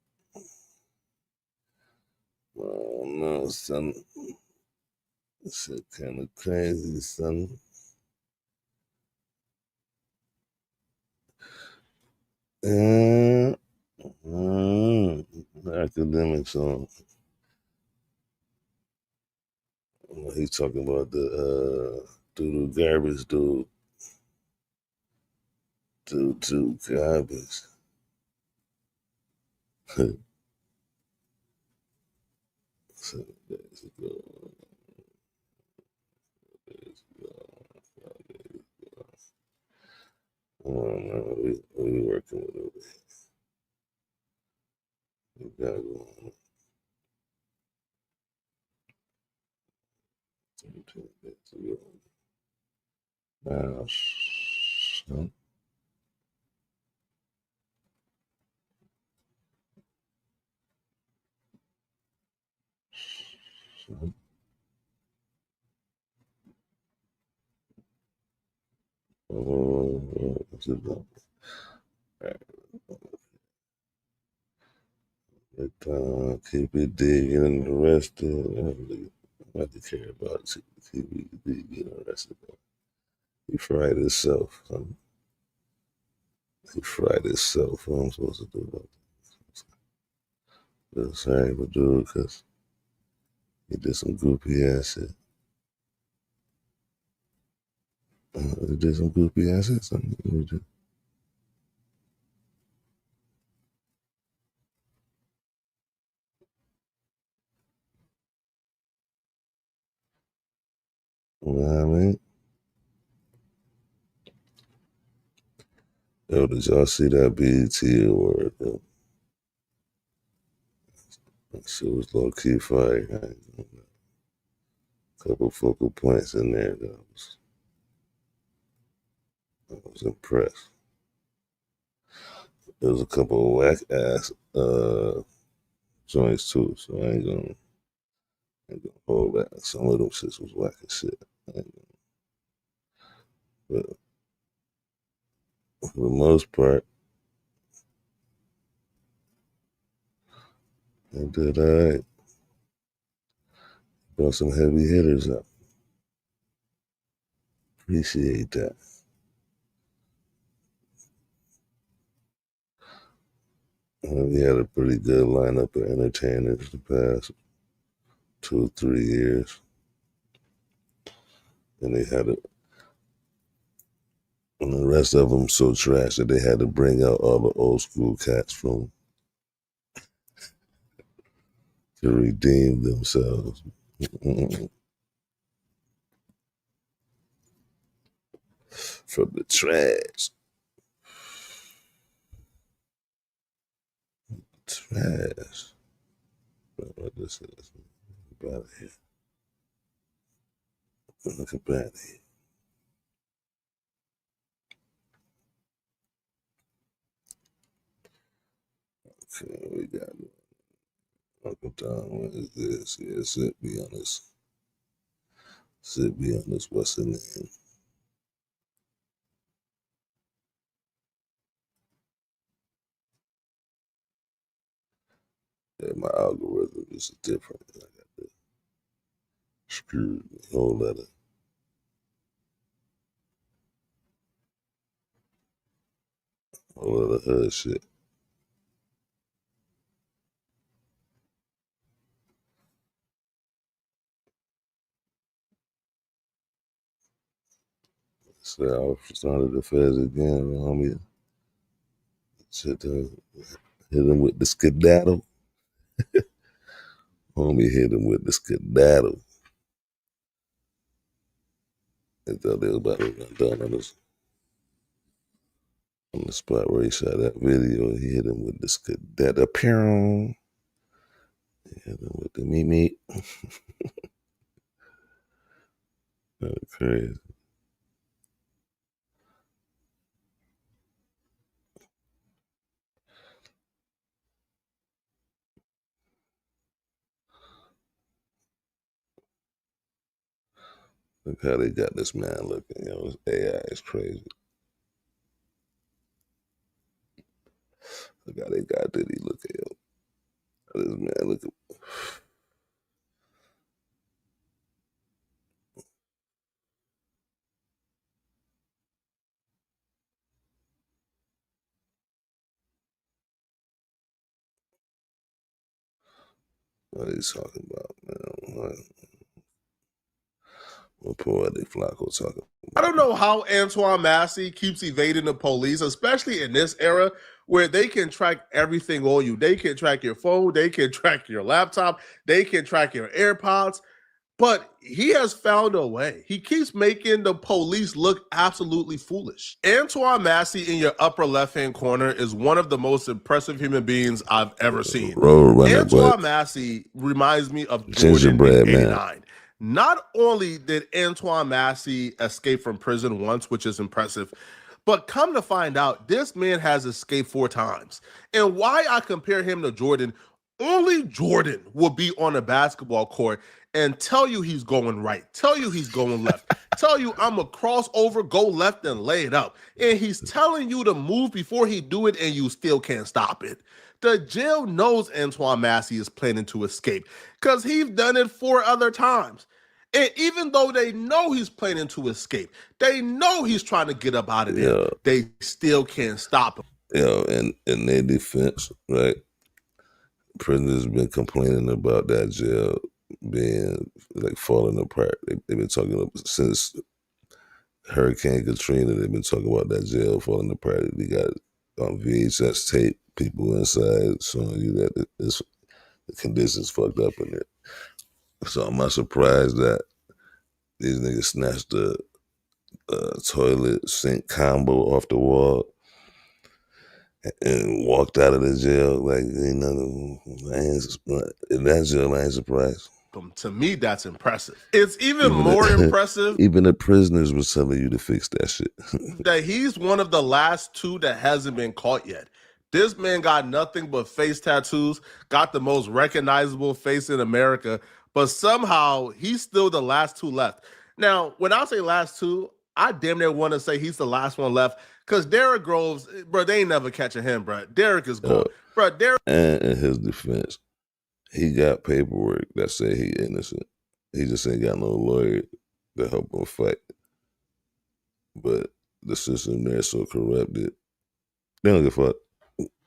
S1: I don't know, son. This shit kind of crazy, son. Uh, academics on. He's talking about the doodle garbage dude. Doo garbage. So, days ago. We working with it. We gotta go on. Now, son. What's it about? Keep it digging and the rest of it. I have to care about it. Keep it digging and the rest of it. He fried himself. He fried himself. What I'm supposed to do about it? Feel sorry for dude because he did some goopy ass shit. He did some goopy ass shit. Something he did. You know what I mean? Yo, did y'all see that BET award? Yo? That shit was low key fire. A couple focal points in there that I was impressed. There was a couple of whack ass joints too, so I ain't gonna hold that. Some of them shits was whack as shit. But for the most part, they did alright. Brought some heavy hitters up. Appreciate that. We had a pretty good lineup of entertainers the past 2 or 3 years. And they had it, and the rest of them so trash that they had to bring out all the old school cats from to redeem themselves. From the trash. Trash. What this is. Look about here. Look about here. Okay, we got Uncle Tom. What is this? Yeah, sit be on this. Sit be on this. What's the name? Yeah, my algorithm is different. I got the screwed whole letter. Whole other hood shit. So I started the feds again, homie. Shit, hit him with the skedaddle. Homie hit him with the skedaddle. They thought they was about to run down on the spot where he shot that video. He hit him with the skedaddle. He hit him with the meat. That's crazy. Look how they got this man looking. His AI is crazy. Look how they got Diddy looking. This man looking. What he's talking about, man? What Poetic Flacco talking about?
S4: I don't know how Antoine Massey keeps evading the police, especially in this era where they can track everything on you. They can track your phone, they can track your laptop, they can track your AirPods. But he has found a way. He keeps making the police look absolutely foolish. Antoine Massey in your upper left-hand corner is one of the most impressive human beings I've ever seen. Antoine Massey reminds me of Jordan in '89. Not only did Antoine Massey escape from prison once, which is impressive, but come to find out, this man has escaped 4 times. And why I compare him to Jordan, only Jordan will be on a basketball court and tell you he's going right, tell you he's going left, tell you I'm a crossover, go left and lay it up. And he's telling you to move before he do it and you still can't stop it. The jail knows Antoine Massey is planning to escape because he's done it 4 other times. And even though they know he's planning to escape, they know he's trying to get up out of there, they still can't stop him.
S1: And in their defense, right? Prisoners been complaining about that jail being like falling apart. They've been talking about since Hurricane Katrina. They've been talking about that jail falling apart. They got VHS tape, people inside showing you that the conditions fucked up in it. So I'm not surprised that these niggas snatched the toilet sink combo off the wall and walked out of the jail like, in that jail, I ain't surprised.
S4: To me, that's impressive. It's even more impressive.
S1: Even the prisoners were telling you to fix that shit.
S4: That he's one of the last 2 that hasn't been caught yet. This man got nothing but face tattoos, got the most recognizable face in America, but somehow he's still the last 2 left. Now, when I say last 2, I damn near want to say he's the last one left because Derrick Groves, bro, they ain't never catching him, bro. Derrick is gone. Bro, Derrick.
S1: And in his defense, he got paperwork that say he innocent. He just ain't got no lawyer to help him fight. But the system there is so corrupted. They don't give a fuck.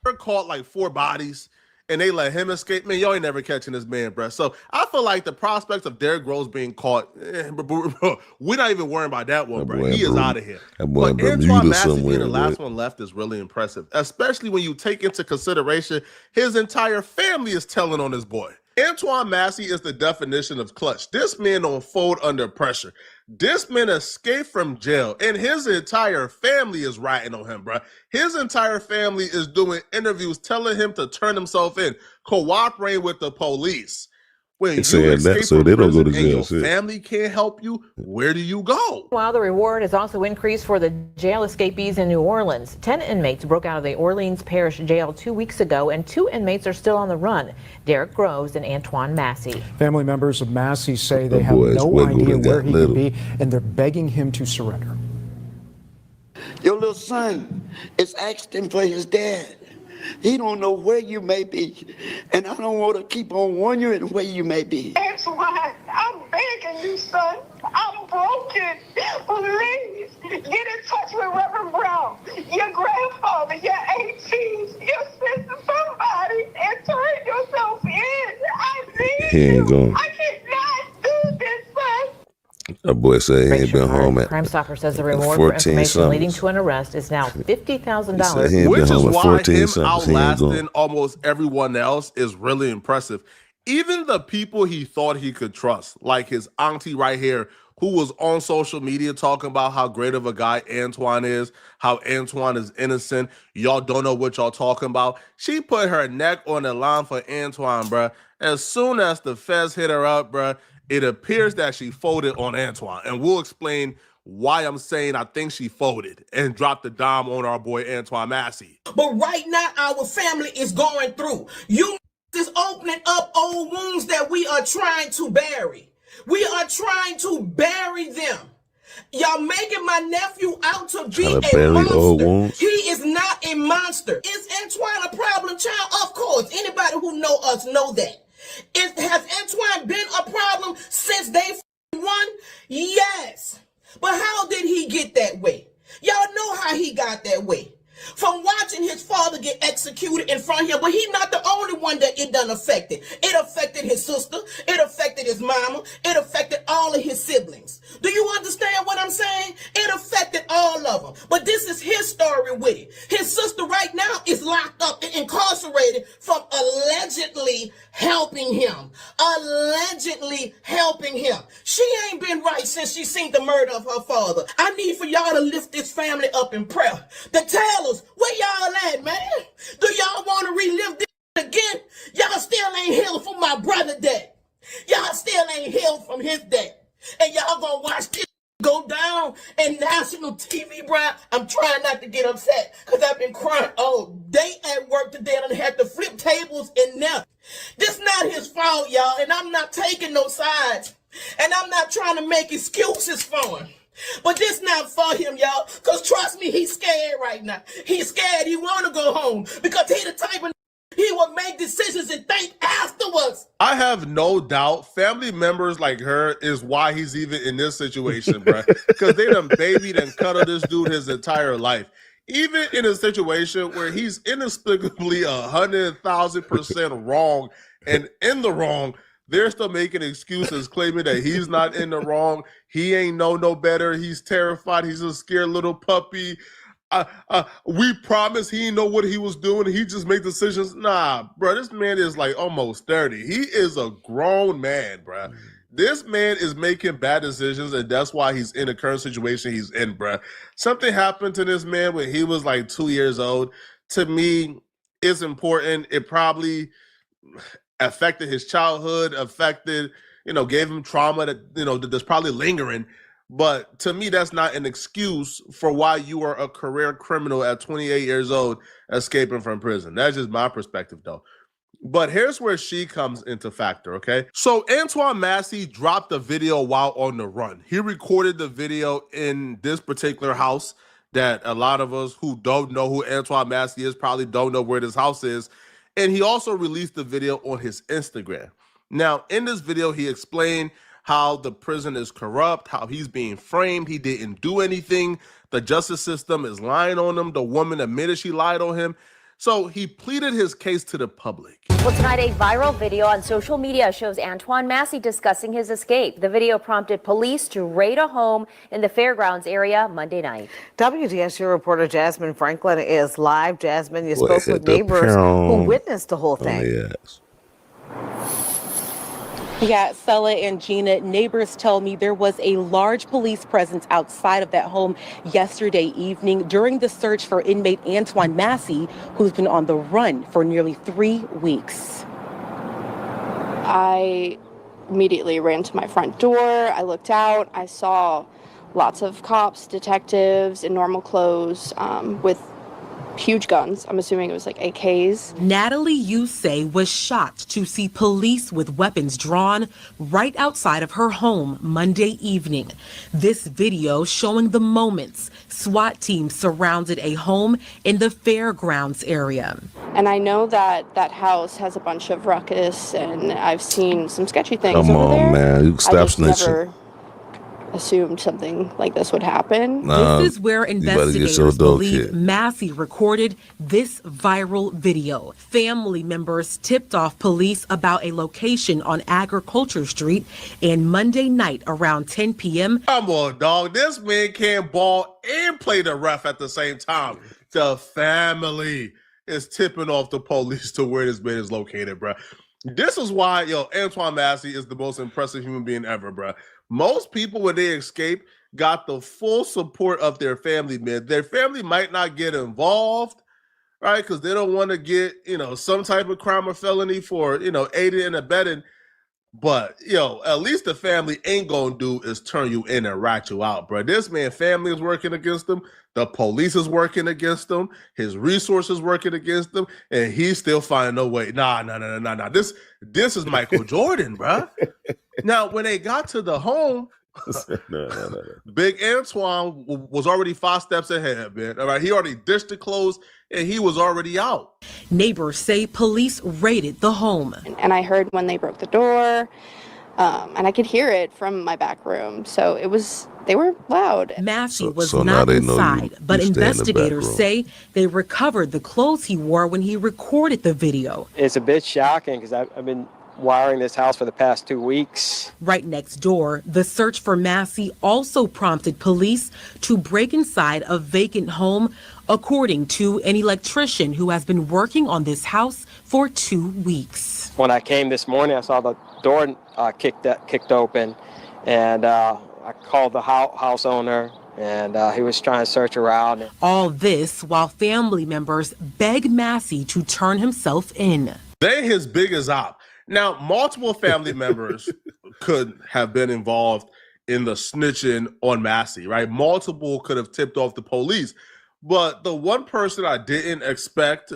S4: They're caught like 4 bodies and they let him escape. Man, y'all ain't never catching this man, bro. So I feel like the prospects of Derrick Groves being caught, we're not even worrying about that one, bro. He is out of here. But Antoine Massey being the last one left is really impressive, especially when you take into consideration his entire family is telling on his boy. Antoine Massey is the definition of clutch. This man don't fold under pressure. This man escaped from jail, and his entire family is writing on him, bro. His entire family is doing interviews telling him to turn himself in, cooperate with the police. When you escape from prison and your family can't help you, where do you go?
S5: While the reward has also increased for the jail escapees in New Orleans. 10 inmates broke out of the Orleans Parish Jail 2 weeks ago, and 2 inmates are still on the run. Derrick Groves and Antoine Massey.
S6: Family members of Massey say they have no idea where he could be, and they're begging him to surrender.
S7: Your little son is asking for his dad. He don't know where you may be. And I don't want to keep on wondering where you may be.
S8: Antoine, I'm begging you, son. I'm broken. Please get in touch with Reverend Brown, your grandfather, your aunties, your sister, somebody, and turn yourself in. I need you. I cannot do this, son.
S1: That boy said he ain't been home at
S5: Crime Stopper says the reward for information leading to an arrest is now $50,000.
S4: Which is why him outlasting almost everyone else is really impressive. Even the people he thought he could trust, like his auntie right here, who was on social media talking about how great of a guy Antoine is, how Antoine is innocent. Y'all don't know what y'all talking about. She put her neck on the line for Antoine, bruh. As soon as the feds hit her up, bruh, it appears that she folded on Antoine. And we'll explain why I'm saying I think she folded and dropped the dime on our boy Antoine Massey.
S9: But right now, our family is going through. You is opening up old wounds that we are trying to bury. We are trying to bury them. Y'all making my nephew out to be a monster. He is not a monster. Is Antoine a problem child? Of course. Anybody who know us know that. Has Antoine been a problem since day one? Yes. But how did he get that way? Y'all know how he got that way. From watching his father get executed in front of him, but he's not the only one that it done affected. It affected his sister, it affected his mama, it affected all of his siblings. Do you understand what I'm saying? It affected all of them. But this is his story with it. His sister right now is locked up and incarcerated from allegedly helping him. Allegedly helping him. She ain't been right since she seen the murder of her father. I need for y'all to lift this family up in prayer. To tell us, where y'all at, man? Do y'all want to relive this again? Y'all still ain't healed from my brother death. Y'all still ain't healed from his death. And y'all gonna watch this go down in national TV, bro. I'm trying not to get upset because I've been crying all day at work today and I had to flip tables and now. This not his fault, y'all, and I'm not taking no sides. And I'm not trying to make excuses for him. But this not for him, y'all, because trust me, he's scared right now. He's scared. He want to go home because he the type of he will make decisions and think afterwards.
S4: I have no doubt family members like her is why he's even in this situation, bro. Because they done babied and cuddled this dude his entire life. Even in a situation where he's inexplicably 100,000% wrong and in the wrong, they're still making excuses, claiming that he's not in the wrong. He ain't no better. He's terrified. He's a scared little puppy. We promise he didn't know what he was doing. He just made decisions. Nah, bro, this man is like almost 30. He is a grown man, bro. This man is making bad decisions, and that's why he's in the current situation he's in, bro. Something happened to this man when he was like 2 years old. To me, it's important. It probably affected his childhood, gave him trauma that, that's probably lingering. But to me, that's not an excuse for why you are a career criminal at 28 years old escaping from prison. That's just my perspective, though. But here's where she comes into factor, okay? So Antoine Massey dropped a video while on the run. He recorded the video in this particular house that a lot of us who don't know who Antoine Massey is probably don't know where this house is. And he also released the video on his Instagram. Now, in this video, he explained how the prison is corrupt, how he's being framed, he didn't do anything, the justice system is lying on him, the woman admitted she lied on him. So he pleaded his case to the public.
S10: Well, tonight a viral video on social media shows Antoine Massey discussing his escape. The video prompted police to raid a home in the fairgrounds area Monday night.
S11: WDSU reporter Jasmine Franklin is live. Jasmine, you spoke with neighbors who witnessed the whole thing.
S1: Yes.
S12: Yeah, Stella and Gina, neighbors tell me there was a large police presence outside of that home yesterday evening during the search for inmate Antoine Massey, who's been on the run for nearly 3 weeks.
S13: I immediately ran to my front door. I looked out. I saw lots of cops, detectives in normal clothes with huge guns. I'm assuming it was like AKs.
S12: Natalie Yusei was shocked to see police with weapons drawn right outside of her home Monday evening. This video showing the moments SWAT teams surrounded a home in the fairgrounds area.
S13: And I know that that house has a bunch of ruckus, and I've seen some sketchy things
S1: Come
S13: over there.
S1: on, man. You can stop
S13: I just
S1: snitching.
S13: never assumed something like this would happen.
S12: This is where investigators believe
S1: kid.
S12: Massey recorded this viral video. Family members tipped off police about a location on Agriculture Street, and Monday night around 10 p.m.
S4: Come on, dog. This man can ball and play the ref at the same time. The family is tipping off the police to where this man is located, bro. This is why, Antoine Massey is the most impressive human being ever, bro. Most people, when they escape, got the full support of their family, man. Their family might not get involved, right? Because they don't want to get, some type of crime or felony for, aiding and abetting. But, at least the family ain't going to do is turn you in and rat you out, bro. This man, family is working against him. The police is working against him. His resources working against him. And he's still finding no way. Nah. This is Michael Jordan, bro. Now, when they got to the home,
S1: no.
S4: Big Antoine was already 5 steps ahead, man. All right, he already dished the clothes, and he was already out.
S12: Neighbors say police raided the home.
S13: And I heard when they broke the door, and I could hear it from my back room. So they were loud.
S12: Massey was
S1: so
S12: not
S1: now they know
S12: inside, but
S1: you stay in the back
S12: investigators
S1: room.
S12: say they recovered the clothes he wore when he recorded the video.
S14: It's a bit shocking because I've been wiring this house for the past 2 weeks.
S12: Right next door, the search for Massey also prompted police to break inside a vacant home, according to an electrician who has been working on this house for 2 weeks.
S14: When I came this morning, I saw the door kicked open, and I called the house owner, and he was trying to search around.
S12: All this while family members beg Massey to turn himself in.
S4: They his biggest op. Now, multiple family members could have been involved in the snitching on Massey, right? Multiple could have tipped off the police. But the one person I didn't expect,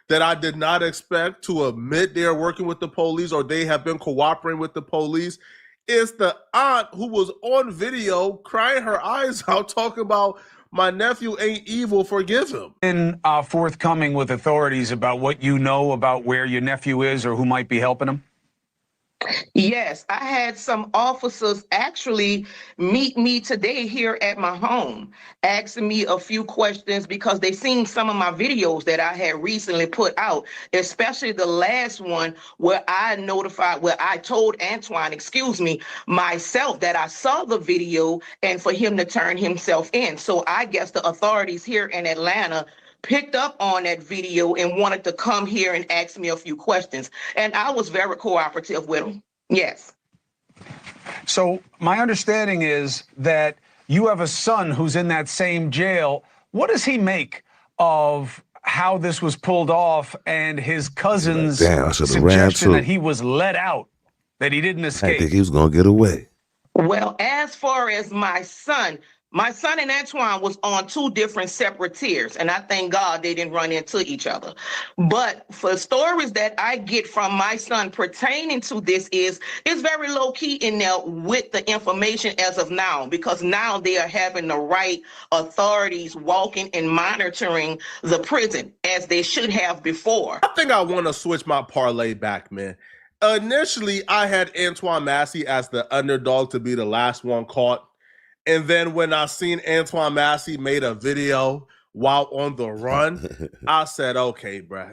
S4: that I did not expect to admit they're working with the police or they have been cooperating with the police, is the aunt who was on video crying her eyes out talking about, my nephew ain't evil, forgive him.
S15: Been forthcoming with authorities about what you know about where your nephew is or who might be helping him?
S16: Yes, I had some officers actually meet me today here at my home, asking me a few questions because they seen some of my videos that I had recently put out, especially the last one where I told Antoine, myself that I saw the video and for him to turn himself in. So I guess the authorities here in Atlanta picked up on that video and wanted to come here and ask me a few questions. And I was very cooperative with them. Yes.
S15: So my understanding is that you have a son who's in that same jail. What does he make of how this was pulled off and his cousin's suggestion that he was let out, that he didn't escape?
S1: I think he was going to get away.
S16: Well, as far as my son and Antoine was on 2 different separate tiers, and I thank God they didn't run into each other. But for stories that I get from my son pertaining to this it's very low key in there with the information as of now, because now they are having the right authorities walking and monitoring the prison as they should have before.
S4: I think I want to switch my parlay back, man. Initially, I had Antoine Massey as the underdog to be the last one caught. And then when I seen Antoine Massey made a video while on the run, I said, okay, bro,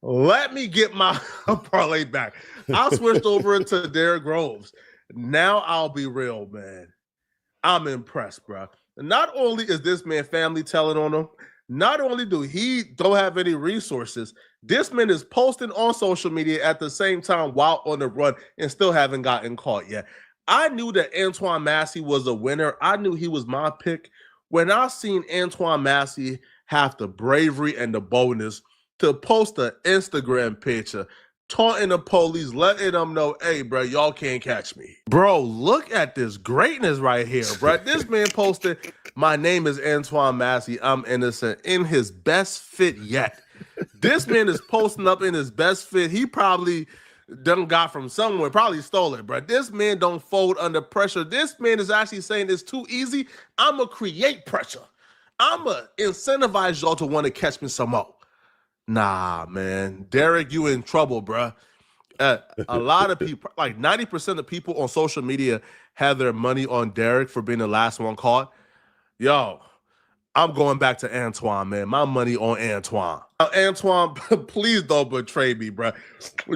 S4: let me get my parlay back. I switched over to Derrick Groves. Now I'll be real, man. I'm impressed, bro. Not only is this man family telling on him, not only do he don't have any resources, this man is posting on social media at the same time while on the run and still haven't gotten caught yet. I knew that Antoine Massey was a winner. I knew he was my pick. When I seen Antoine Massey have the bravery and the boldness to post an Instagram picture taunting the police, letting them know, hey, bro, y'all can't catch me. Bro, look at this greatness right here, bro. This man posted, my name is Antoine Massey. I'm innocent, in his best fit yet. This man is posting up in his best fit. He probably done got from somewhere, probably stole it, bro. This man don't fold under pressure. This man is actually saying it's too easy. I'm going to create pressure. I'm going to incentivize y'all to want to catch me some more. Nah, man. Derek, you in trouble, bruh. A lot of people, like 90% of people on social media have their money on Derek for being the last one caught. Yo, I'm going back to Antoine, man. My money on Antoine. Antoine, please don't betray me, bruh.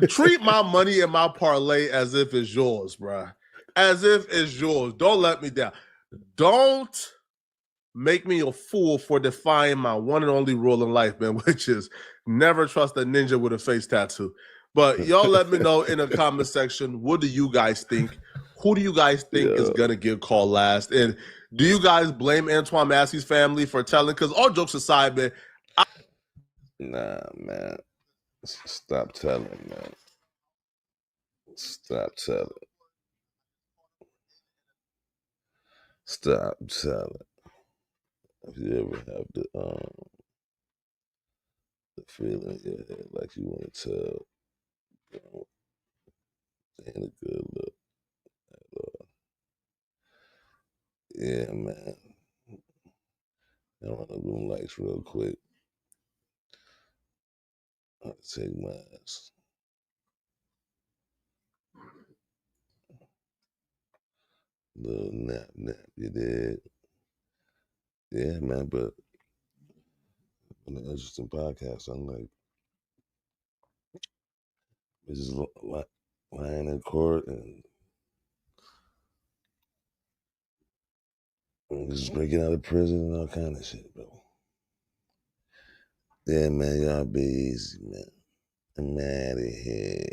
S4: Treat my money and my parlay as if it's yours, bruh. As if it's yours. Don't let me down. Don't make me a fool for defying my one and only rule in life, man, which is never trust a ninja with a face tattoo. But y'all let me know in the comment section, what do you guys think? Who do you guys think is going to get called last? And do you guys blame Antoine Massey's family for telling? Because all jokes aside, man.
S1: Nah, man. Stop telling, man. Stop telling. Stop telling. If you ever have the feeling in your head like you want to tell, ain't a good look at all. Yeah, man. I run the room lights real quick. I have to take my ass. Little nap, you did. Yeah, man, but an interesting podcast. I'm like, it's just lying in court and just breaking out of prison and all kind of shit, bro. Yeah, man, y'all be easy, man. I'm out of here.